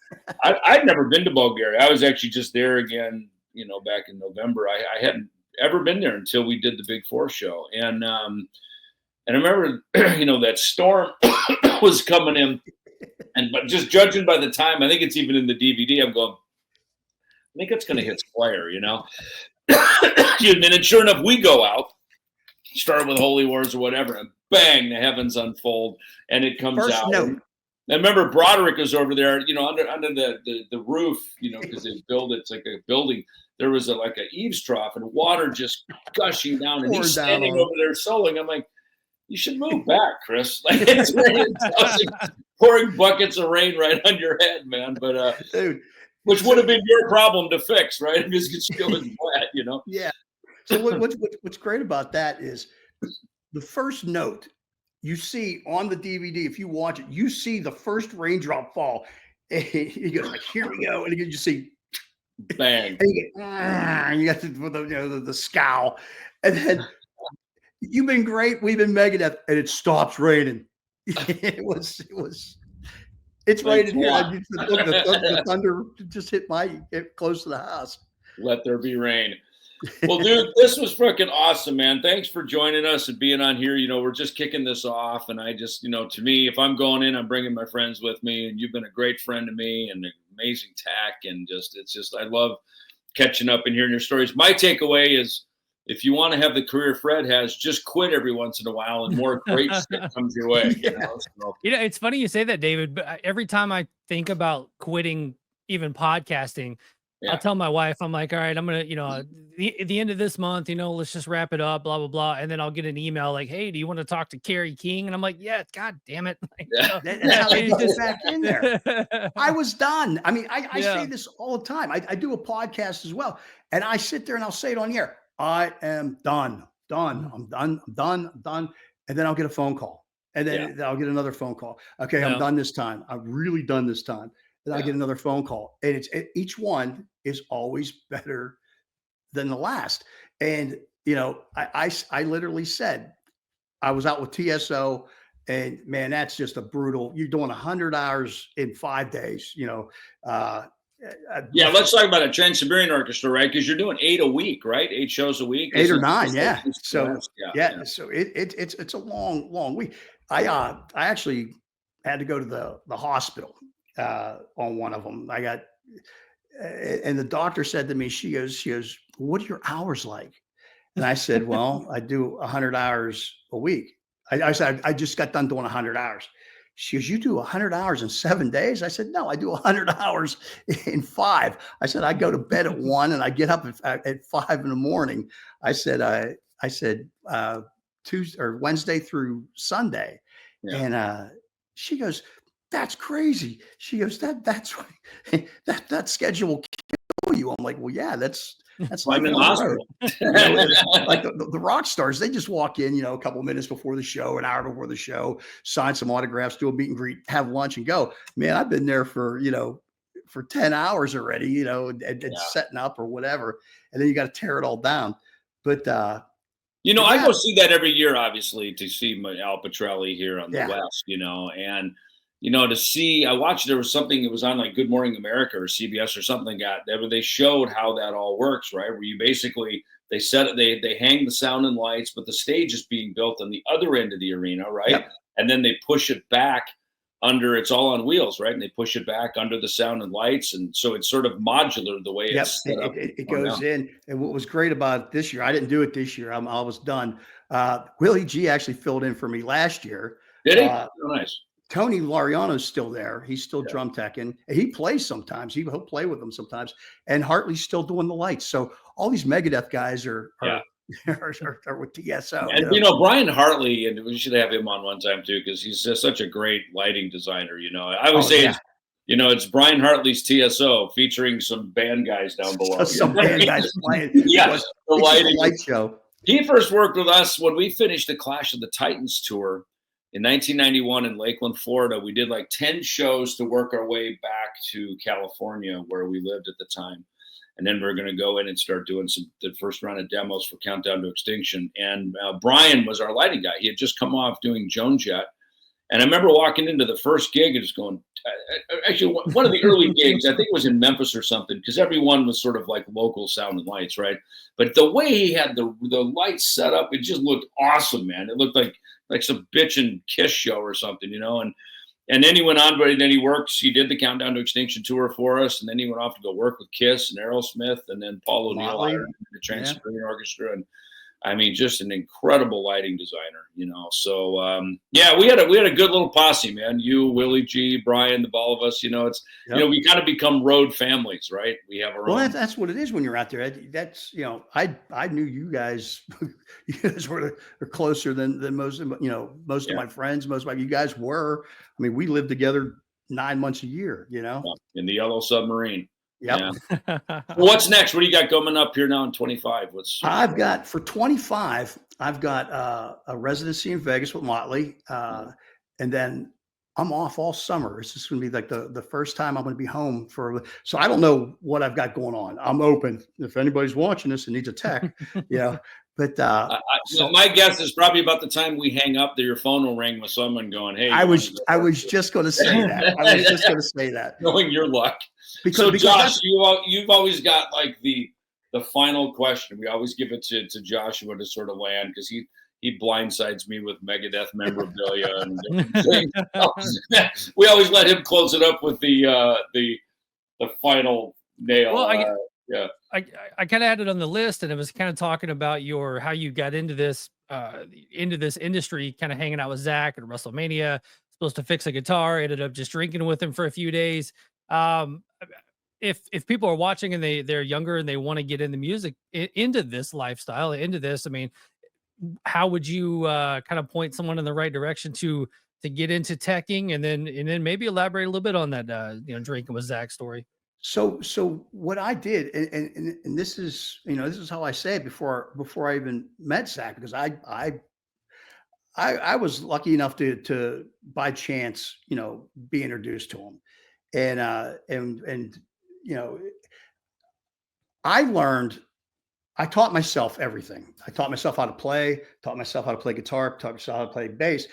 I'd never been to Bulgaria. I was actually just there again, back in November. I hadn't ever been there until we did the Big Four show, and I remember that storm was coming in, but just judging by the time, I think it's even in the DVD. I'm going, I think it's going to hit Squire, And then sure enough, we go out, start with Holy Wars or whatever, and bang, the heavens unfold, and it comes First out. Note. I remember Broderick was over there, under the roof, because they build it's like a building. There was like an eaves trough and water just gushing down, and he's standing over there soloing. I'm like, you should move back, Chris. Like it's pouring buckets of rain right on your head, man. But dude. Which would have been your problem to fix, right? Because it's still wet, Yeah. So what's great about that is the first note you see on the DVD. If you watch it, you see the first raindrop fall. And he goes like, "Here we go," and you just see, bang, and you got the scowl, and then you've been great. We've been Megadeth, and it stops raining. It was. It's raining here. The thunder just hit close to the house. Let there be rain. Well, dude, this was freaking awesome, man. Thanks for joining us and being on here. We're just kicking this off. And I just, to me, if I'm going in, I'm bringing my friends with me. And you've been a great friend to me and an amazing tack. And I love catching up and hearing your stories. My takeaway is, if you want to have the career Fred has, just quit every once in a while and more great shit comes your way. So, it's funny you say that, David, but every time I think about quitting even podcasting, I'll tell my wife, I'm like, all right, I'm going to, at the end of this month, let's just wrap it up, blah, blah, blah. And then I'll get an email like, hey, do you want to talk to Carrie King? And I'm like, yeah, God damn it. That's how they get back in there. I was done. I mean, I say this all the time. I do a podcast as well. And I sit there and I'll say it on the air. I am done. I'm done. And then I'll get a phone call. And then I'll get another phone call. Okay, I'm done this time. I'm really done this time. Then I get another phone call. And each one is always better than the last. And, I literally said, I was out with TSO, and man, that's just a brutal, you're doing 100 hours in 5 days, let's talk about a Trans-Siberian Orchestra, right? Because you're doing 8 a week, right? 8 shows a week, 8 or 9, yeah. So so it's a long week. I actually had to go to the hospital on one of them. I got, and the doctor said to me, she goes, "What are your hours like?" And I said, "Well, I do 100 hours a week." I said, "I just got done doing 100 hours." She goes, "You do 100 hours in 7 days?" I said, "No, I do 100 hours in 5. I said, "I go to bed at 1 and I get up at 5 in the morning." I said, Tuesday or Wednesday through Sunday. Yeah. And she goes, "That's crazy." She goes, that's that schedule will kill you. I'm like, well, yeah, that's like I'm in the hospital. Like the rock stars, they just walk in, a couple of minutes before the show, an hour before the show, sign some autographs, do a meet and greet, have lunch, and go. Man, I've been there for 10 hours already, and setting up or whatever, and then you got to tear it all down. But I go see that every year, obviously, to see Al Petrelli here on the West, and. To see, I watched, there was something, it was on like Good Morning America or CBS or something where they showed how that all works, right? Where you basically, they hang the sound and lights, but the stage is being built on the other end of the arena, right? Yep. And then they push it back under, it's all on wheels, right? And they push it back under the sound and lights. And so it's sort of modular the way it's set up. It goes in. And what was great about it this year, I didn't do it this year. I was done. Willie G actually filled in for me last year. Did he? Oh, nice. Tony Lariano's still there. He's still drum teching. He plays sometimes. He'll play with them sometimes. And Hartley's still doing the lights. So all these Megadeth guys are with TSO. And Brian Hartley, and we should have him on one time too, because he's just such a great lighting designer. I would say You know, it's Brian Hartley's TSO featuring some band guys down below. Some band guys playing. Yes, the light show. He first worked with us when we finished the Clash of the Titans tour in 1991 in Lakeland, Florida. We did like 10 shows to work our way back to California, where we lived at the time. And then we're going to go in and start doing the first round of demos for Countdown to Extinction. And Brian was our lighting guy. He had just come off doing Joan Jett. And I remember walking into the first gig and just going, actually, one of the early gigs, I think it was in Memphis or something, because everyone was sort of like local sound and lights, right? But the way he had the lights set up, it just looked awesome, man. It looked like some bitch and Kiss show or something, you know? And then he went on, but then he did the Countdown to Extinction tour for us. And then he went off to go work with Kiss and Aerosmith and then Paul O'Neill, the Trans-Siberian Orchestra. And I mean, just an incredible lighting designer, you know? So, yeah, we had a good little posse, man. You, Willie G, Brian, all of us, you know, it's, you know, we kind of become road families, right? We have our own. Well, that's what it is when you're out there. That's, you know, I knew you guys, were closer than most, you know, most of my friends, you guys were. I mean, we lived together 9 months a year, you know? In the Yellow Submarine. Yep. Yeah. What's next? What do you got coming up here now in 25? I've got for 25, I've got a residency in Vegas with Motley. And then I'm off all summer. It's just going to be like the first time I'm going to be home so I don't know what I've got going on. I'm open. If anybody's watching this and needs a tech, you know, but so my guess is probably about the time we hang up that your phone will ring with someone going, hey, I was just going to say that. I was just going to say that. Knowing your luck. Because Josh, you've always got like the final question. We always give it to Joshua to sort of land, because he blindsides me with Megadeth memorabilia and different things. We always let him close it up with the final nail. Well, I kind of had it on the list, and it was kind of talking about how you got into this industry, kind of hanging out with Zach at WrestleMania, supposed to fix a guitar, ended up just drinking with him for a few days. If people are watching and they're younger and they want to get into music, into this lifestyle, into this, I mean, how would you kind of point someone in the right direction to get into teching, and then maybe elaborate a little bit on that drinking with Zach story? So what I did, and this is, you know, this is how I say it before I even met Zach, because I was lucky enough to by chance, you know, be introduced to him. And you know, I taught myself everything. I taught myself how to play, taught myself how to play guitar, taught myself how to play bass.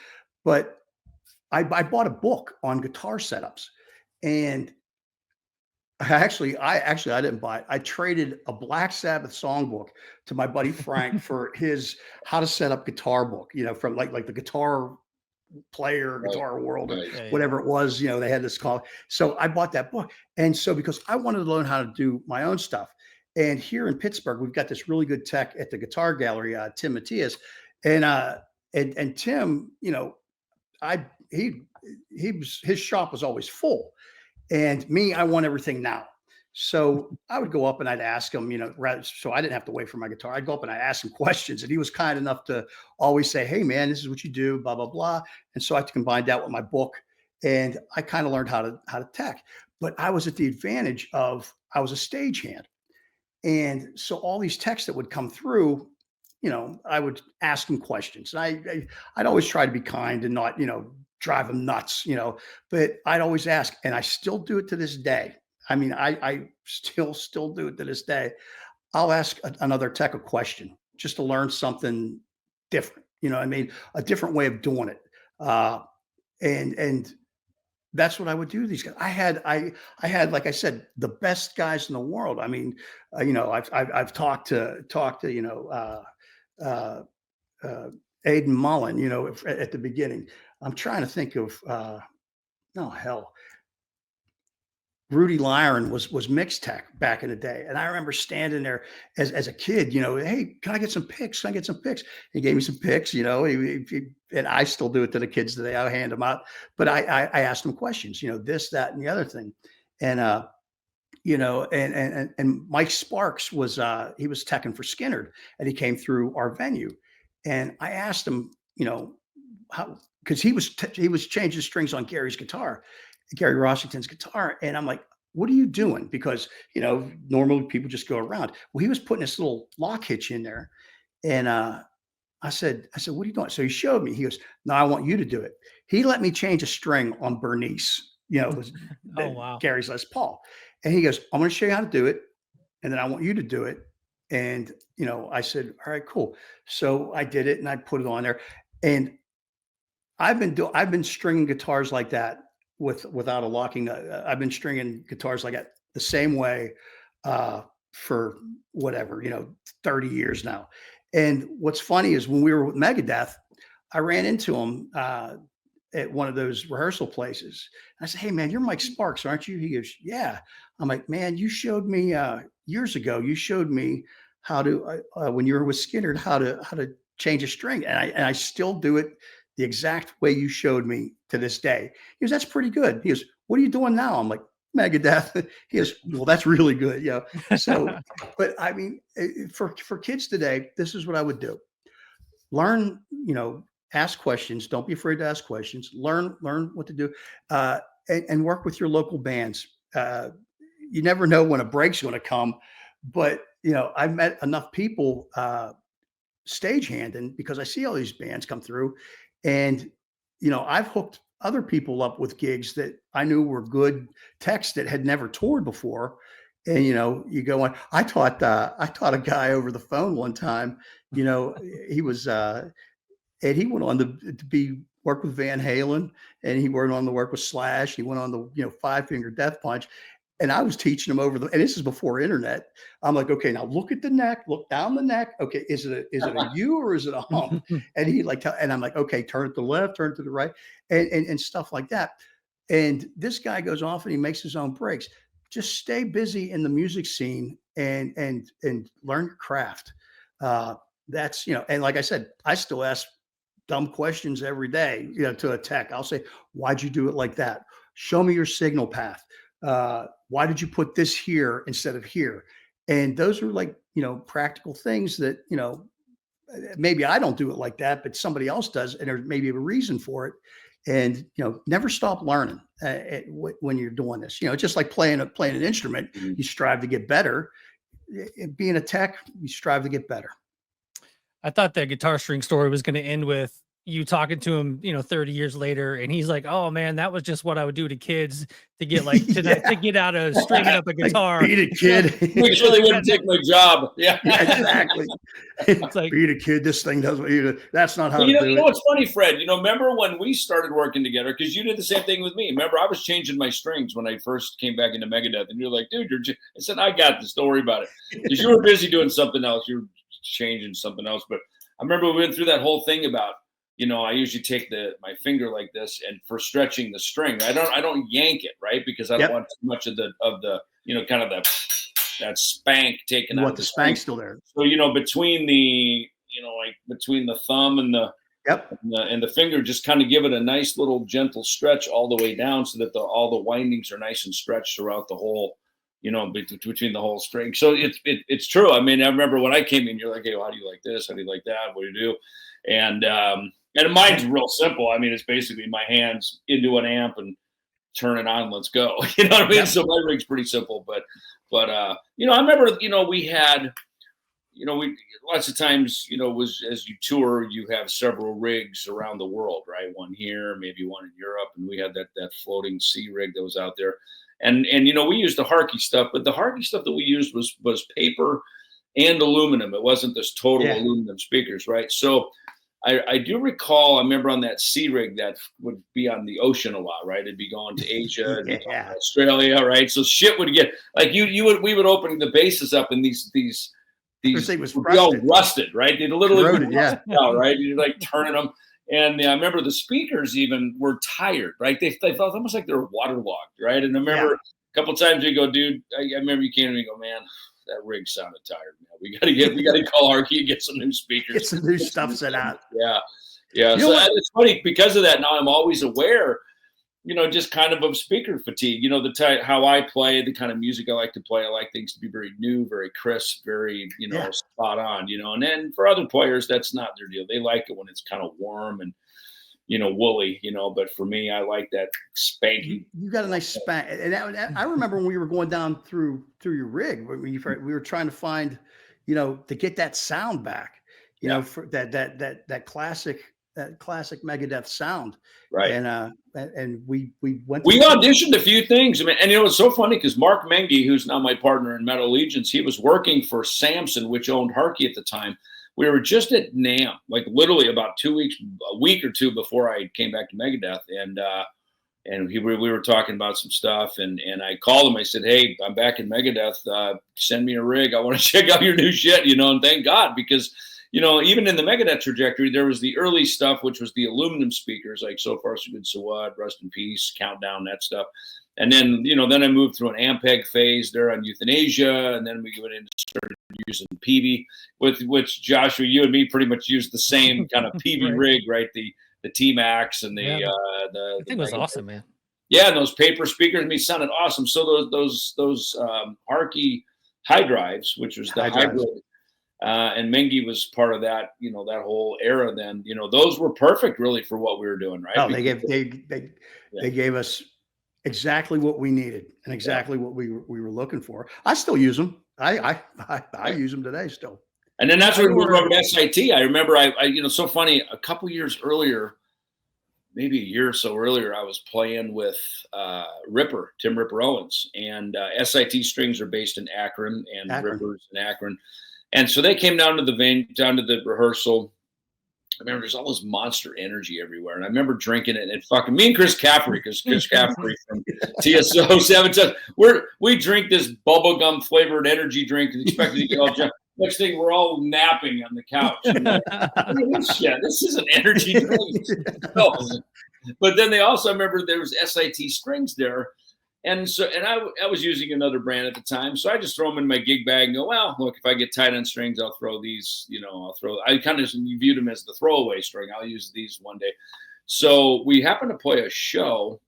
But I bought a book on guitar setups, and I didn't buy it. I traded a Black Sabbath songbook to my buddy Frank for his how to set up guitar book, you know, from like the Guitar Player, Guitar World, or whatever it was, you know, they had this call. So I bought that book. And so, because I wanted to learn how to do my own stuff. And here in Pittsburgh, we've got this really good tech at the Guitar Gallery, Tim Matthias. And Tim, you know, his shop was always full. And me, I want everything now. So I would go up and I'd ask him, you know, so I didn't have to wait for my guitar. I'd go up and I'd ask him questions, and he was kind enough to always say, hey man, this is what you do, blah, blah, blah. And so I combined that with my book, and I kind of learned how to tech. But I was at the advantage of, I was a stagehand. And so all these texts that would come through, you know, I would ask him questions. And I'd always try to be kind and not, you know, drive him nuts, you know, but I'd always ask, and I still do it to this day. I mean, I still do it to this day. I'll ask another tech a question just to learn something different. You know what I mean? A different way of doing it. And that's what I would do to these guys. I had, like I said, the best guys in the world. I mean, you know, I've talked to, you know, Aidan Mullen, you know, at the beginning. I'm trying to think of, Rudy Lyron was mix tech back in the day. And I remember standing there as a kid, you know, hey, can I get some picks? Can I get some picks? He gave me some picks, you know, and I still do it to the kids today. I hand them out, but I asked them questions, you know, this, that, and the other thing. And, you know, and Mike Sparks was, he was teching for Skinner, and he came through our venue, and I asked him, you know, how, cause he was changing strings on Gary's guitar. Gary Rossington's guitar. And I'm like, what are you doing? Because, normally people just go around. Well, he was putting this little lock hitch in there. And I said, what are you doing? So he showed me. He goes, no, I want you to do it. He let me change a string on Bernice, Oh, wow. Gary's Les Paul. And he goes, I'm going to show you how to do it. And then I want you to do it. And, I said, all right, cool. So I did it and I put it on there. And I've been stringing guitars like that without a locking. I've been stringing guitars like that the same way for whatever, 30 years now. And what's funny is when we were with Megadeth, I ran into him at one of those rehearsal places. I said, hey man, you're Mike Sparks, aren't you? He goes, yeah. I'm like, man, you showed me years ago, you showed me how to, when you were with Skinner, how to change a string. And I still do it the exact way you showed me to this day. He goes, that's pretty good. He goes, what are you doing now? I'm like, Megadeth. He goes, well, that's really good. So, but I mean, for kids today, this is what I would do. Learn, ask questions. Don't be afraid to ask questions. Learn what to do, and work with your local bands. You never know when a break's going to come, but I've met enough people stagehanding because I see all these bands come through, and I've hooked other people up with gigs that I knew were good techs that had never toured before. And, you go on, I taught a guy over the phone one time, he was, and he went on to work with Van Halen, and he went on to work with Slash. He went on the, Five Finger Death Punch. And I was teaching him and this is before internet. I'm like, okay, now look at the neck, look down the neck. Okay. Is it a U or is it a hump? And he and I'm like, okay, turn it to the left, turn it to the right, and stuff like that. And this guy goes off and he makes his own breaks. Just stay busy in the music scene and learn your craft. That's, and like I said, I still ask dumb questions every day, to a tech. I'll say, why'd you do it like that? Show me your signal path. Why did you put this here instead of here? And those are like, practical things that, maybe I don't do it like that, but somebody else does. And there's maybe a reason for it. And, never stop learning when you're doing this, just like playing an instrument, you strive to get better. Being a tech, you strive to get better. I thought that guitar string story was going to end with you talking to him, 30 years later, and he's like, "Oh man, that was just what I would do to kids to get to get out of stringing up a guitar. Beat a kid. Make sure they wouldn't take my job." Yeah, exactly. It's like, beat a kid. This thing doesn't. That's not how. You know what's funny, Fred? Remember when we started working together? Because you did the same thing with me. Remember, I was changing my strings when I first came back into Megadeth, and you're like, "Dude, I said, "I got this. Don't worry about it." Because you were busy doing something else. You were changing something else. But I remember we went through that whole thing about. I usually take my finger like this, and for stretching the string, I don't yank it, right? Because I don't want too much of the kind of that spank taken out. You want the spank still there. So between the between the thumb and the finger, just kind of give it a nice little gentle stretch all the way down, so that all the windings are nice and stretched throughout the whole. Between the whole string. So it's true. I mean, I remember when I came in, you're like, "Hey, well, how do you like this? How do you like that? What do you do?" And mine's real simple. I mean, it's basically my hands into an amp and turn it on. Let's go. You know what I mean? So my rig's pretty simple. But I remember, we had, we lots of times, as you tour, you have several rigs around the world, right? One here, maybe one in Europe, and we had that floating C rig that was out there. And we used the Harkey stuff, but the Harkey stuff that we used was paper and aluminum. It wasn't this total aluminum speakers, right? So I do recall, I remember on that C rig that would be on the ocean a lot, right? It'd be going to Asia, Australia, right? So shit would get like we would open the bases up, and these would be all rusted, right? They'd literally be rusted out, right? You're like turning them. And I remember the speakers even were tired, right? They felt almost like they were waterlogged, right? And I remember a couple of times you go, "Dude," I remember you came to me and go, "Man, that rig sounded tired, man. We got to call Harkey and get some new speakers. Get some new stuff set out." Yeah. So it's funny because of that. Now I'm always aware, just kind of speaker fatigue. How I play, the kind of music I like to play. I like things to be very new, very crisp, very spot on. And then for other players, that's not their deal. They like it when it's kind of warm and woolly, but for me, I like that spanky. You got a nice spank. And I remember when we were going down through your rig, we were trying to find, to get that sound back, for that classic Megadeth sound. Right. And we auditioned a few things. I mean, and it's so funny because Mark Mengi, who's now my partner in Metal Allegiance, he was working for Samson, which owned Harkey at the time. We were just at NAMM, like literally about a week or two before I came back to Megadeth, and we were talking about some stuff, and I called him. I said, "Hey, I'm back in Megadeth. Send me a rig. I want to check out your new shit." And thank God, because even in the Megadeth trajectory, there was the early stuff, which was the aluminum speakers, like So Far So Good, So What, Rest in Peace, Countdown, that stuff. And then, then I moved through an Ampeg phase there on Euthanasia, and then we went into started using PV, with which Joshua, you and me pretty much used the same kind of PV rig, right? The T-Max and the thing was awesome, man. Yeah, and those paper speakers, sounded awesome. So those Harkey high drives, which was the hybrid, and Mengi was part of that, that whole era. Then, those were perfect, really, for what we were doing, right? Oh, they gave us exactly what we needed and exactly what we were looking for. I still use them. I use them today still. And then that's when we moved over to SIT. I remember so funny, a couple years earlier, maybe a year or so earlier, I was playing with Tim Ripper Owens, and SIT strings are based in Akron, and Ripper's in Akron. And so they came down to the rehearsal. I remember there's all this Monster Energy everywhere. And I remember drinking it, and fucking me and Chris Caffrey, because Chris Caffrey from TSO 7 we drink this bubblegum flavored energy drink and expecting to get all drunk. Next thing, we're all napping on the couch. Like, this is an energy drink. But then I remember there was SIT strings there. And so, I was using another brand at the time. So I just throw them in my gig bag and go, well, look, if I get tight on strings, I'll throw these, I kind of viewed them as the throwaway string. I'll use these one day. So we happened to play a show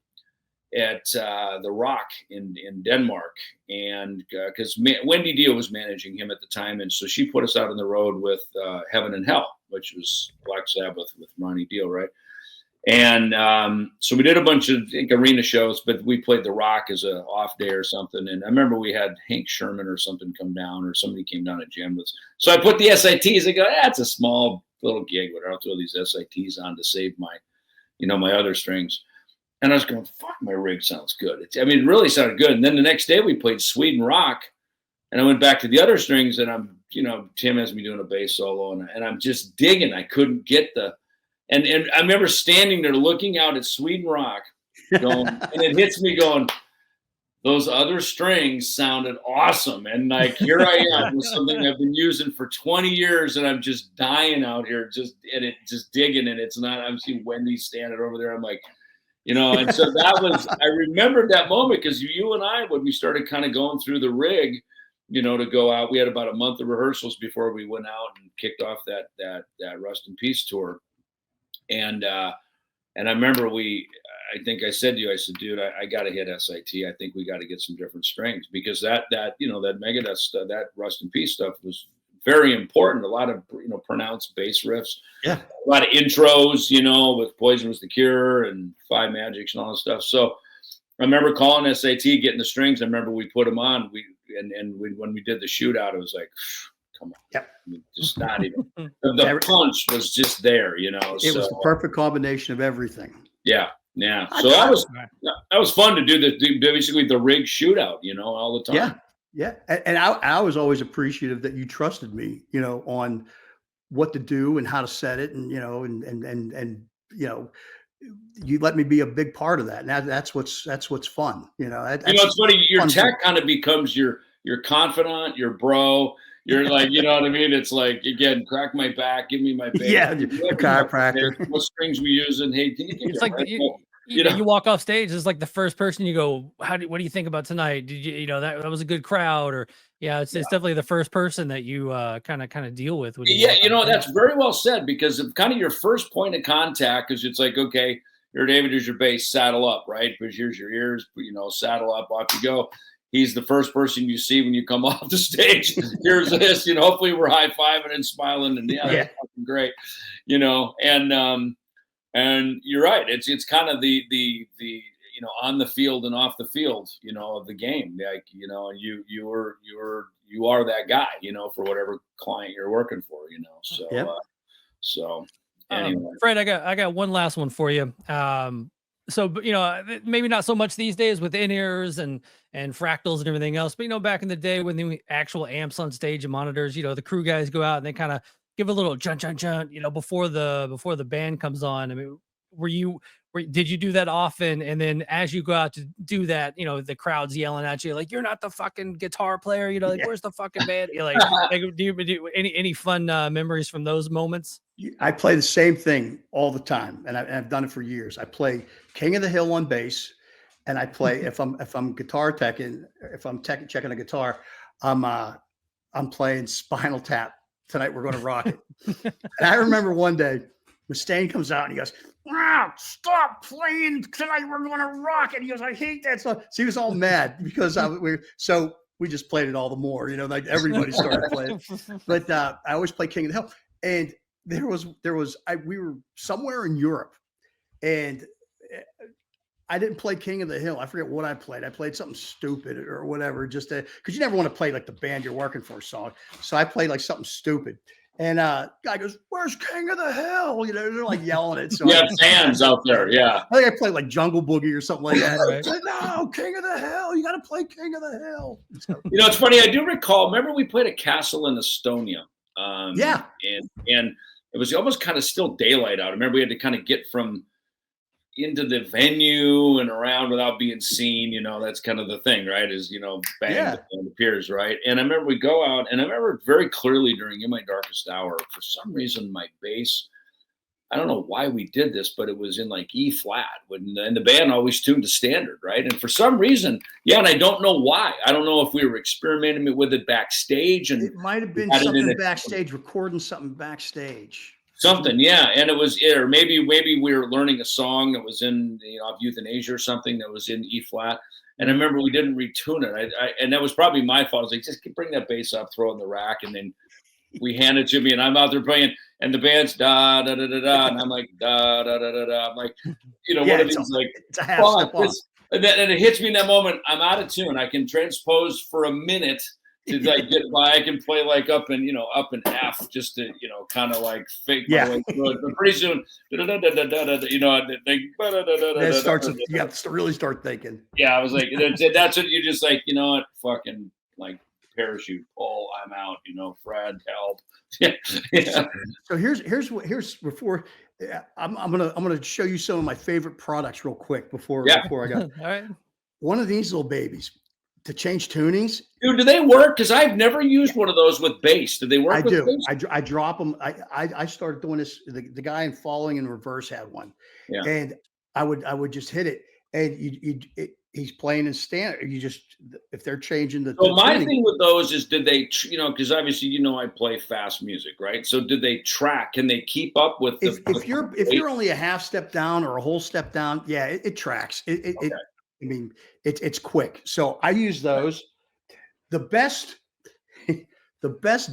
at the Rock in Denmark. And because Wendy Dio was managing him at the time. And so she put us out on the road with Heaven and Hell, which was Black Sabbath with Ronnie Dio, right? And so we did a bunch of arena shows, but we played the Rock as an off day or something. And I remember we had Hank Sherman or something come down, or somebody came down at jam with us. So I put the SITs. I go, it's a small little gig, but I'll throw these SITs on to save my, my other strings. And I was going, fuck, my rig sounds good. It really sounded good. And then the next day we played Sweden Rock, and I went back to the other strings, and I'm, Tim has me doing a bass solo, and I'm just digging. I couldn't get the. And I remember standing there looking out at Sweden Rock, going, and it hits me going, those other strings sounded awesome. And like, here I am with something I've been using for 20 years, and I'm just dying out here, just digging. And it's not, I'm seeing Wendy standing over there. I'm like, and so I remembered that moment, because you and I, when we started kind of going through the rig, to go out, we had about a month of rehearsals before we went out and kicked off that Rust in Peace tour. And I remember I think I said to you, I said, dude, I got to hit SIT. I think we got to get some different strings, because that Megadeth stuff, that Rust in Peace stuff was very important. A lot of, pronounced bass riffs. Yeah. A lot of intros, with Poison Was the Cure and Five Magics and all that stuff. So I remember calling SIT, getting the strings. I remember we put them on. When we did the shootout, it was like, come on. Yep. Just not even. The punch was just there, It was the perfect combination of everything. Yeah. Yeah. So that was fun to do basically the rig shootout, all the time. Yeah. Yeah. And I was always appreciative that you trusted me, on what to do and how to set it, and, and you let me be a big part of that. And that's what's fun. It's funny. Your tech kind of becomes your confidant, your bro. You're like, you know what I mean? It's like, again, crack my back, give me my bass. Yeah, the chiropractor. What strings we using? Hey, can you give it's like you walk off stage, it's like the first person you go, what do you think about tonight? Did you that was a good crowd? Or it's definitely the first person that you kind of deal with. That's very well said, because of kind of your first point of contact, because it's like, okay, you're David, here's your bass, saddle up, right? Because here's your ears, saddle up, off you go. He's the first person you see when you come off the stage. Here's this, hopefully we're high-fiving and smiling, and that's fucking great, and And you're right. It's kind of the on the field and off the field, of the game. Like, you are that guy, for whatever client you're working for, So, Yep. So anyway. Fred, I got one last one for you. So, maybe not so much these days with in-ears and fractals and everything else, but, back in the day when the actual amps on stage and monitors, the crew guys go out and they kind of give a little chunt, before the band comes on. I mean, did you do that often? And then as you go out to do that, the crowd's yelling at you, like, you're not the fucking guitar player, like, where's the fucking band? You're like, do you any fun memories from those moments? I play the same thing all the time, and I've done it for years. I play King of the Hill on bass, and I play if I'm guitar teching, checking a guitar, I'm playing Spinal Tap. Tonight We're Going to Rock It. And I remember one day Mustaine comes out and he goes, "Wow, stop playing Tonight We're Going to Rock It." He goes, "I hate that song." So he was all mad because we just played it all the more, like everybody started playing. But I always play King of the Hill. And we were somewhere in Europe, and I didn't play King of the Hill. I forget what I played. I played something stupid or whatever, just because you never want to play like the band you're working for song. So I played like something stupid. And guy goes, "Where's King of the Hill?" They're like yelling it. So you have fans out there, yeah. I think I played like Jungle Boogie or something like that. Right. Like, no, King of the Hill. You got to play King of the Hill. So, it's funny. I do recall. Remember, we played a castle in Estonia. Yeah. And it was almost kind of still daylight out. I remember we had to kind of get from into the venue and around without being seen. That's kind of the thing, right? Is, bang, the peers, right? And I remember we go out, and I remember very clearly during In My Darkest Hour, for some reason, my bass, I don't know why we did this, but it was in like E flat, and the band always tuned to standard, right? And for some reason, and I don't know why. I don't know if we were experimenting with it backstage, and it might have been something backstage, recording something backstage. Something, yeah, and it was, or maybe we were learning a song that was in Euthanasia or something that was in E flat, and I remember we didn't retune it. And that was probably my fault. I was like, just bring that bass up, throw it in the rack, and then we hand it to me, and I'm out there playing, and the band's da da da da da, and I'm like da da da da da. I'm like, one of these it's a half step off. And it hits me in that moment. I'm out of tune. I can transpose for a minute to like get by. I can play like up in F just to kind of like fake my way through it. But pretty soon, it starts. You have to really start thinking. Yeah, I was like, that's what you just like. What, fucking like parachute pull. I'm out. Fred, help. Yeah. So here's before. I'm gonna show you some of my favorite products real quick before I go. All right. One of these little babies to change tunings. Dude, do they work? Because I've never used one of those with bass. Do they work? I do. I drop them. I started doing this. The guy in Falling in Reverse had one, and I would just hit it, and he's playing in standard. You just, if they're changing the. So my thing with those is, did they, because obviously I play fast music, right? So did they track? Can they keep up with if you're only a half step down or a whole step down? Yeah, it tracks. I mean, it's quick. So I use those. The best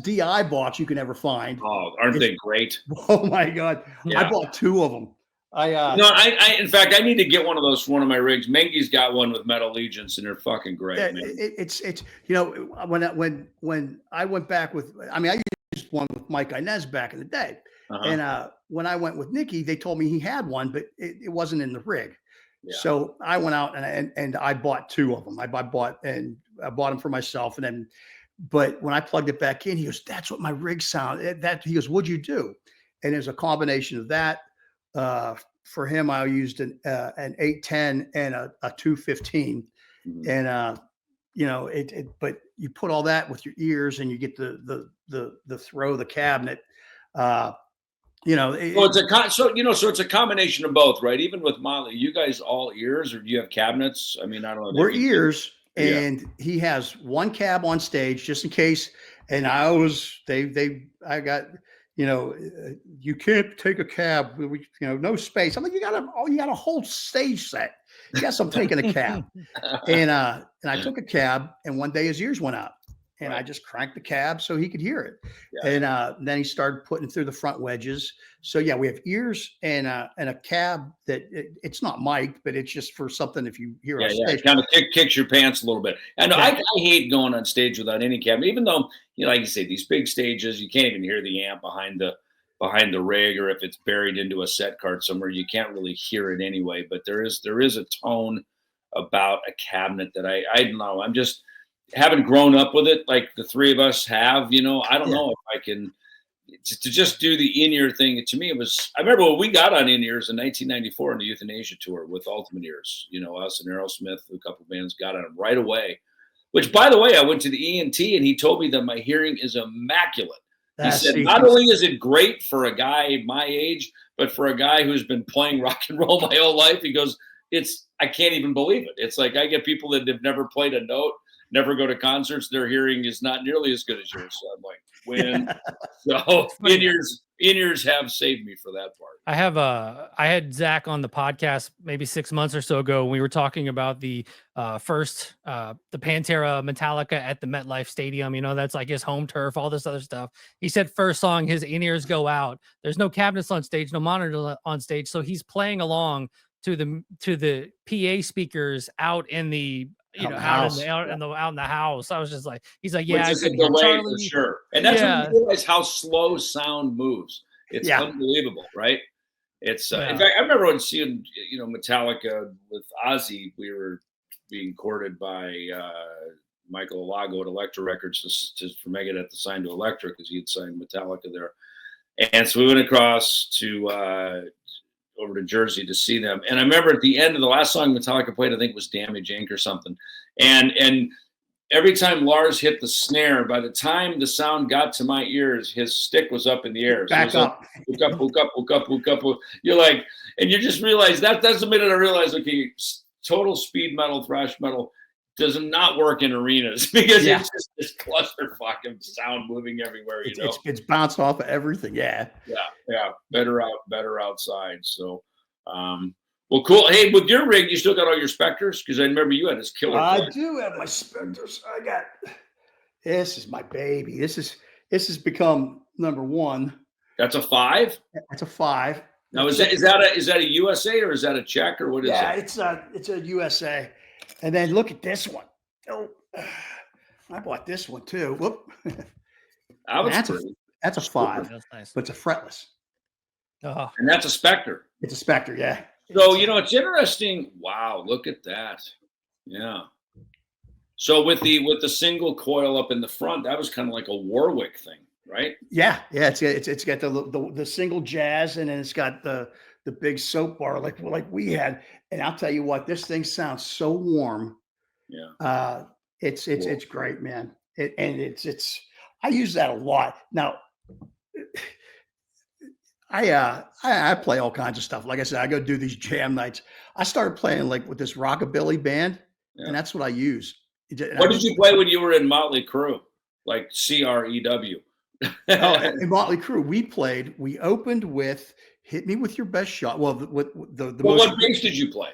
DI box you can ever find. Oh, aren't they great? Oh my God. Yeah. I bought 2 of them. In fact, I need to get one of those for one of my rigs. Mengi's got one with Metal Allegiance, and they're fucking great. Yeah, man. It's when I went back with, I used one with Mike Inez back in the day. And when I went with Nikki, they told me he had one, but it wasn't in the rig. Yeah. So I went out and I bought 2 of them. I bought them for myself, but when I plugged it back in, he goes, "That's what my rig sound." He goes, "What'd you do?" And there's a combination of that. For him, I used an 810 and a 215, and but you put all that with your ears, and you get the throw of the cabinet. So it's a combination of both, right? Even with Motley, you guys all ears, or do you have cabinets? I mean, I don't know. We're ears, and he has one cab on stage just in case. And I always, I got, you can't take a cab, no space. I'm like, you got a whole stage set. Yes, I'm taking a cab. And I took a cab, and one day his ears went out. and I just cranked the cab so he could hear it. Yeah. And then he started putting through the front wedges. So yeah, we have ears and a cab that it's not mic'd, but it's just for something if you hear on stage. Kind of kicks your pants a little bit. And I hate going on stage without any cab, even though, like you say, these big stages, you can't even hear the amp behind the rig, or if it's buried into a set card somewhere, you can't really hear it anyway. But there is a tone about a cabinet that I don't know. I'm just haven't grown up with it like the three of us have. I don't know if I can to just do the in-ear thing. To me, it was. I remember when we got on in-ears in 1994 on the Euthanasia tour with Ultimate Ears. Us and Aerosmith, a couple of bands got on them right away. Which, by the way, I went to the ENT and he told me that my hearing is immaculate. He said, not only is it great for a guy my age, but for a guy who's been playing rock and roll my whole life, he goes, I can't even believe it. It's like I get people that have never played a note, never go to concerts, their hearing is not nearly as good as yours. So I'm like, win. So in-ears have saved me for that part. I had Zach on the podcast maybe 6 months or so ago when we were talking about the first the Pantera Metallica at the MetLife Stadium. That's like his home turf, all this other stuff. He said first song, his in-ears go out. There's no cabinets on stage, no monitor on stage. So he's playing along to the PA speakers out in the out in the house. I was just like, he's like, yeah, it's a delay for sure. And that's when you realize how slow sound moves. It's unbelievable, right? It's in fact, I remember when seeing Metallica with Ozzy, we were being courted by Michael Alago at Elektra Records for Megadeth to sign to Elektra because he had signed Metallica there. And so we went across to over to Jersey to see them. And I remember at the end of the last song Metallica played, I think it was Damage Inc. or something. And every time Lars hit the snare, by the time the sound got to my ears, his stick was up in the air. Back up. Like, hook up. You're like, and you just realize that's the minute I realized, okay, total speed metal, thrash metal does not work in arenas because it's just this clusterfuck of sound moving everywhere. It's bounced off of everything. Yeah. Better outside. So, well, cool. Hey, with your rig, you still got all your Spectres? Because I remember you had this killer. I do have my Spectres. This is my baby. This has become number one. That's a 5. That's a 5. Now is that a USA or is that a Czech or what is it? Yeah, it's a USA. And then look at this one. Oh, I bought this one too. Whoop. That's a 5. That's nice. But it's a fretless. Oh. And that's a Spectre. It's a Spectre, yeah. So it's interesting. Wow, look at that. Yeah. So with the single coil up in the front, that was kind of like a Warwick thing, right? Yeah. It's got the single jazz, and then it's got the big soap bar like we had. And I'll tell you what, this thing sounds so warm. Yeah. It's great, man. I use that a lot. Now I play all kinds of stuff. Like I said, I go do these jam nights. I started playing like with this rockabilly band, and that's what I use. What did you play when you were in Motley Crue? Like CREW? In Motley Crue, we opened with "Hit Me With Your Best Shot." Well, what bass did you play?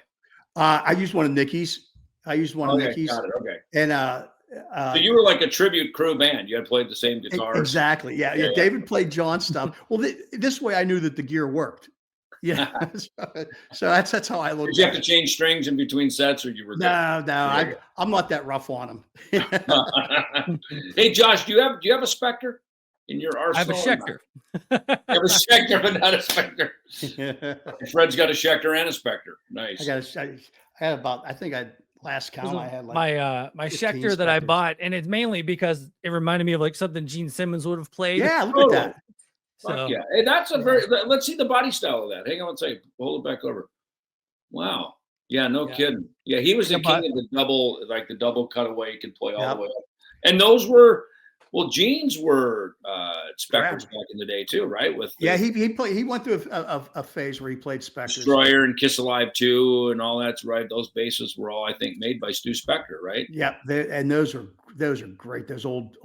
I used one of Nikki's. Nikki's. Got it. Okay. And so you were like a tribute Crue band. You had played the same guitars. Exactly. Yeah. David played John's stuff. Well, this way I knew that the gear worked. Yeah. So that's how I look. Did you have to change strings in between sets, or you were? No. I'm not that rough on them. Hey, Josh, do you have a Spectre in your arsenal? I have a Schecter. You have a Schecter, but not a Spectre. Fred's got a Schecter and a Spectre. Nice. I had about. I think last count I had like my Schecter that I bought, and it's mainly because it reminded me of like something Gene Simmons would have played. Yeah, look at that. So yeah, hey, that's a very. Let's see the body style of that. Hang on one second. Hold it back over. Wow. Yeah, no kidding. Yeah, he was the king of the double cutaway. He could play all the way up. And those were, Gene's were Spectres back in the day too, right? He went through a phase where he played Spectres. Destroyer and Kiss Alive 2 and all that's right. Those basses were all, I think, made by Stu Spector, right? Yeah, and those are great. Those old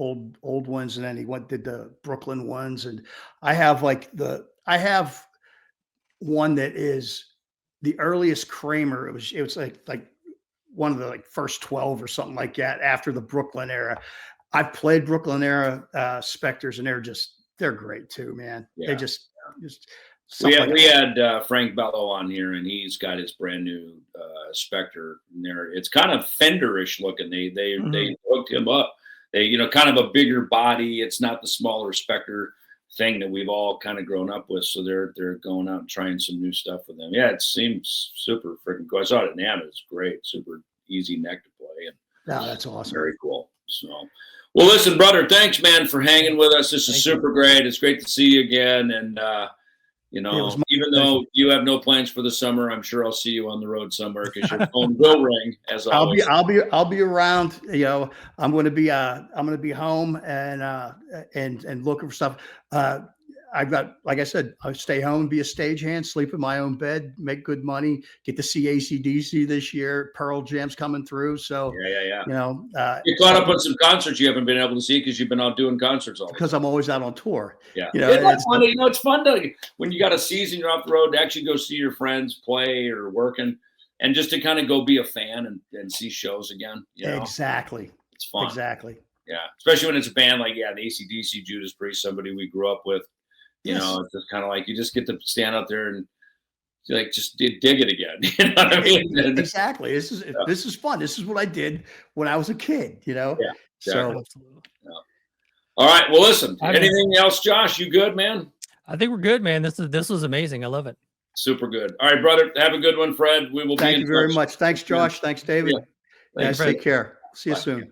ones, and then he did the Brooklyn ones, and I have one that is the earliest Kramer. It was like one of the first 12 or something like that after the Brooklyn era. I've played Brooklyn era Spectres, and they're great too, man. Yeah. They just we had Frank Bello on here, and he's got his brand new Spectre in there. It's kind of Fender-ish looking. They hooked him up. They, kind of a bigger body. It's not the smaller Spectre thing that we've all kind of grown up with. So they're going out and trying some new stuff with them. Yeah, it seems super freaking cool. I saw it at NAMM. It's great, super easy neck to play, and that's awesome. Very cool. So, well, listen, brother, thanks, man, for hanging with us. This is super great. It's great to see you again, and even though you have no plans for the summer, I'm sure I'll see you on the road somewhere because your phone will ring as always. I'll be around. I'm going to be home and looking for stuff. I've got, like I said, I stay home, be a stagehand, sleep in my own bed, make good money, get to see AC/DC this year. Pearl Jam's coming through. So, yeah. You caught up on some concerts you haven't been able to see because you've been out doing concerts all the time. Because I'm always out on tour. Yeah. It's fun to, when you got a season, you're off the road, to actually go see your friends play or working, and just to kind of go be a fan and see shows again. Exactly. It's fun. Exactly. Yeah. Especially when it's a band like, the AC/DC, Judas Priest, somebody we grew up with. It's just kind of like you just get to stand out there and just dig it again. You know what I mean? Exactly. This is fun. This is what I did when I was a kid. Yeah. Exactly. So. Yeah. All right. Well, listen. Anything else, Josh? You good, man? I think we're good, man. This was amazing. I love it. Super good. All right, brother. Have a good one, Fred. We will. Thank you very much. Thanks, Josh. Thanks, David. Yeah. Guys, take care. See you soon.